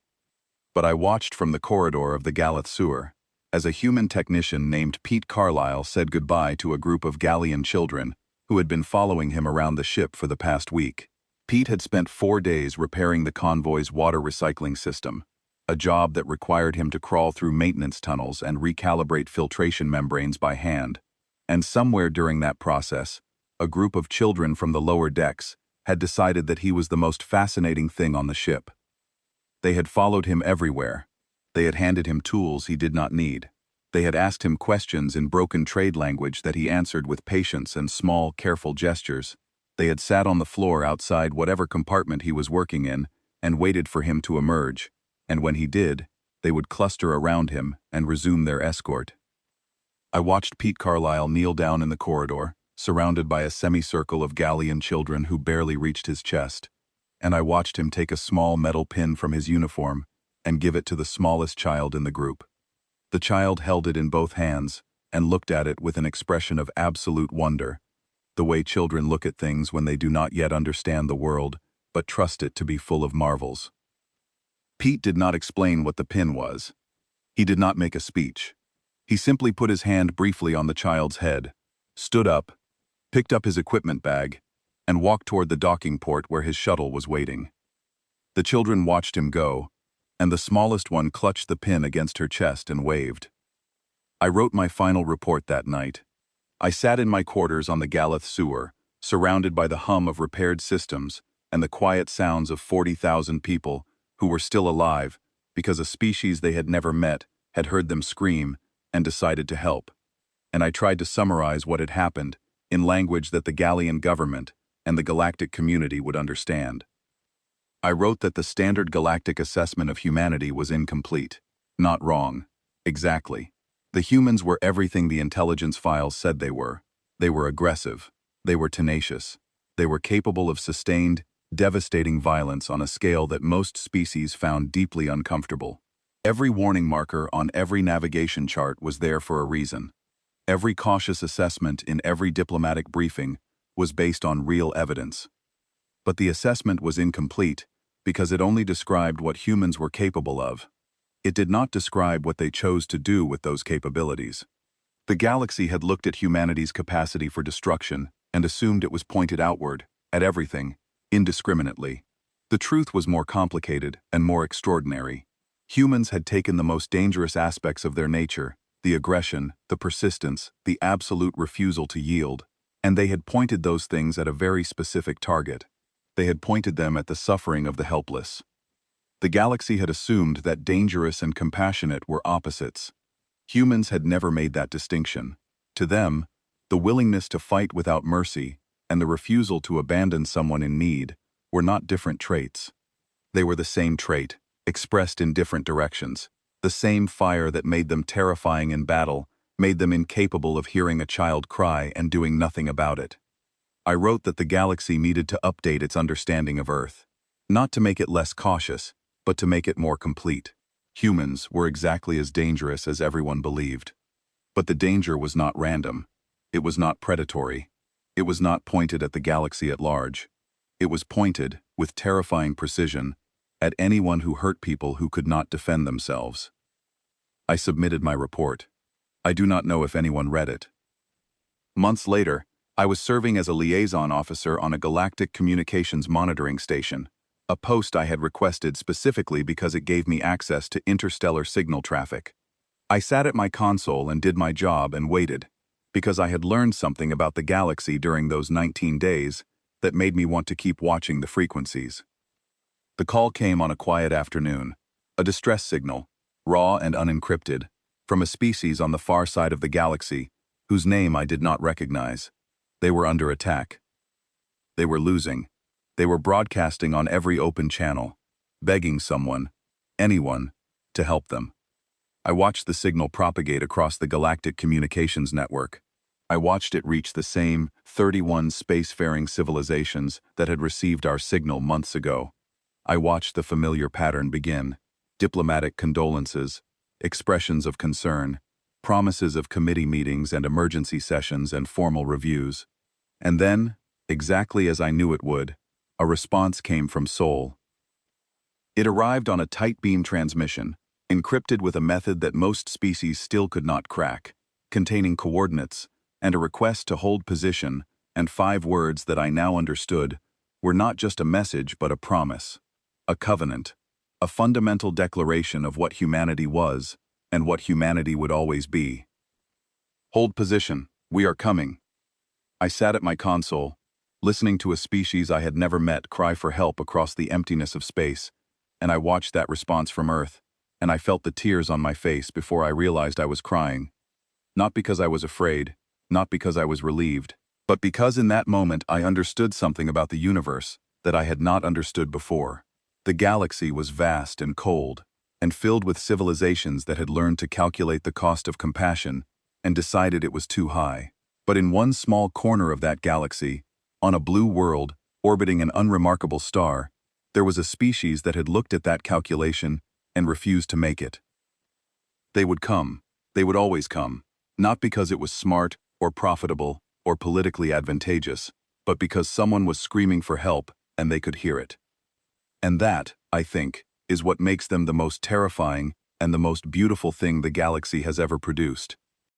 But I watched from the corridor of the Galath sewer, as a human technician named Pete Carlisle said goodbye to a group of Gallian children who had been following him around the ship for the past week. Pete had spent 4 days repairing the convoy's water recycling system, a job that required him to crawl through maintenance tunnels and recalibrate filtration membranes by hand. And somewhere during that process, a group of children from the lower decks had decided that he was the most fascinating thing on the ship. They had followed him everywhere. They had handed him tools he did not need. They had asked him questions in broken trade language that he answered with patience and small, careful gestures. They had sat on the floor outside whatever compartment he was working in and waited for him to emerge, and when he did, they would cluster around him and resume their escort. I watched Pete Carlisle kneel down in the corridor, surrounded by a semicircle of Gallian children who barely reached his chest, and I watched him take a small metal pin from his uniform and give it to the smallest child in the group. The child held it in both hands and looked at it with an expression of absolute wonder, the way children look at things when they do not yet understand the world, but trust it to be full of marvels. Pete did not explain what the pin was. He did not make a speech. He simply put his hand briefly on the child's head, stood up, picked up his equipment bag, and walked toward the docking port where his shuttle was waiting. The children watched him go, and the smallest one clutched the pin against her chest and waved. I wrote my final report that night. I sat in my quarters on the Galath sewer, surrounded by the hum of repaired systems and the quiet sounds of 40,000 people who were still alive because a species they had never met had heard them scream and decided to help. And I tried to summarize what had happened in language that the Gallian government and the galactic community would understand. I wrote that the standard galactic assessment of humanity was incomplete. Not wrong. Exactly. The humans were everything the intelligence files said they were. They were aggressive. They were tenacious. They were capable of sustained, devastating violence on a scale that most species found deeply uncomfortable. Every warning marker on every navigation chart was there for a reason. Every cautious assessment in every diplomatic briefing was based on real evidence. But the assessment was incomplete because it only described what humans were capable of. It did not describe what they chose to do with those capabilities. The galaxy had looked at humanity's capacity for destruction and assumed it was pointed outward, at everything, indiscriminately. The truth was more complicated and more extraordinary. Humans had taken the most dangerous aspects of their nature, the aggression, the persistence, the absolute refusal to yield, and they had pointed those things at a very specific target. They had pointed them at the suffering of the helpless. The galaxy had assumed that dangerous and compassionate were opposites. Humans had never made that distinction. To them, the willingness to fight without mercy and the refusal to abandon someone in need were not different traits. They were the same trait, expressed in different directions. The same fire that made them terrifying in battle made them incapable of hearing a child cry and doing nothing about it. I wrote that the galaxy needed to update its understanding of Earth, not to make it less cautious, but to make it more complete. Humans were exactly as dangerous as everyone believed. But the danger was not random. It was not predatory. It was not pointed at the galaxy at large. It was pointed, with terrifying precision, at anyone who hurt people who could not defend themselves. I submitted my report. I do not know if anyone read it. Months later, I was serving as a liaison officer on a galactic communications monitoring station, a post I had requested specifically because it gave me access to interstellar signal traffic. I sat at my console and did my job and waited, because I had learned something about the galaxy during those 19 days that made me want to keep watching the frequencies. The call came on a quiet afternoon, a distress signal, raw and unencrypted, from a species on the far side of the galaxy whose name I did not recognize. They were under attack. They were losing. They were broadcasting on every open channel, begging someone, anyone, to help them. I watched the signal propagate across the galactic communications network. I watched it reach the same 31 spacefaring civilizations that had received our signal months ago. I watched the familiar pattern begin: diplomatic condolences, expressions of concern, promises of committee meetings and emergency sessions and formal reviews. And then, exactly as I knew it would, a response came from Sol. It arrived on a tight beam transmission, encrypted with a method that most species still could not crack, containing coordinates and a request to hold position, and 5 words that I now understood were not just a message but a promise, a covenant, a fundamental declaration of what humanity was and what humanity would always be. Hold position, we are coming. I sat at my console, listening to a species I had never met cry for help across the emptiness of space, and I watched that response from Earth, and I felt the tears on my face before I realized I was crying. Not because I was afraid, not because I was relieved, but because in that moment I understood something about the universe that I had not understood before. The galaxy was vast and cold, and filled with civilizations that had learned to calculate the cost of compassion and decided it was too high. But in one small corner of that galaxy, on a blue world orbiting an unremarkable star, there was a species that had looked at that calculation and refused to make it. They would come. They would always come, not because it was smart or profitable or politically advantageous, but because someone was screaming for help and they could hear it. And that, I think, is what makes them the most terrifying and the most beautiful thing the galaxy has ever produced.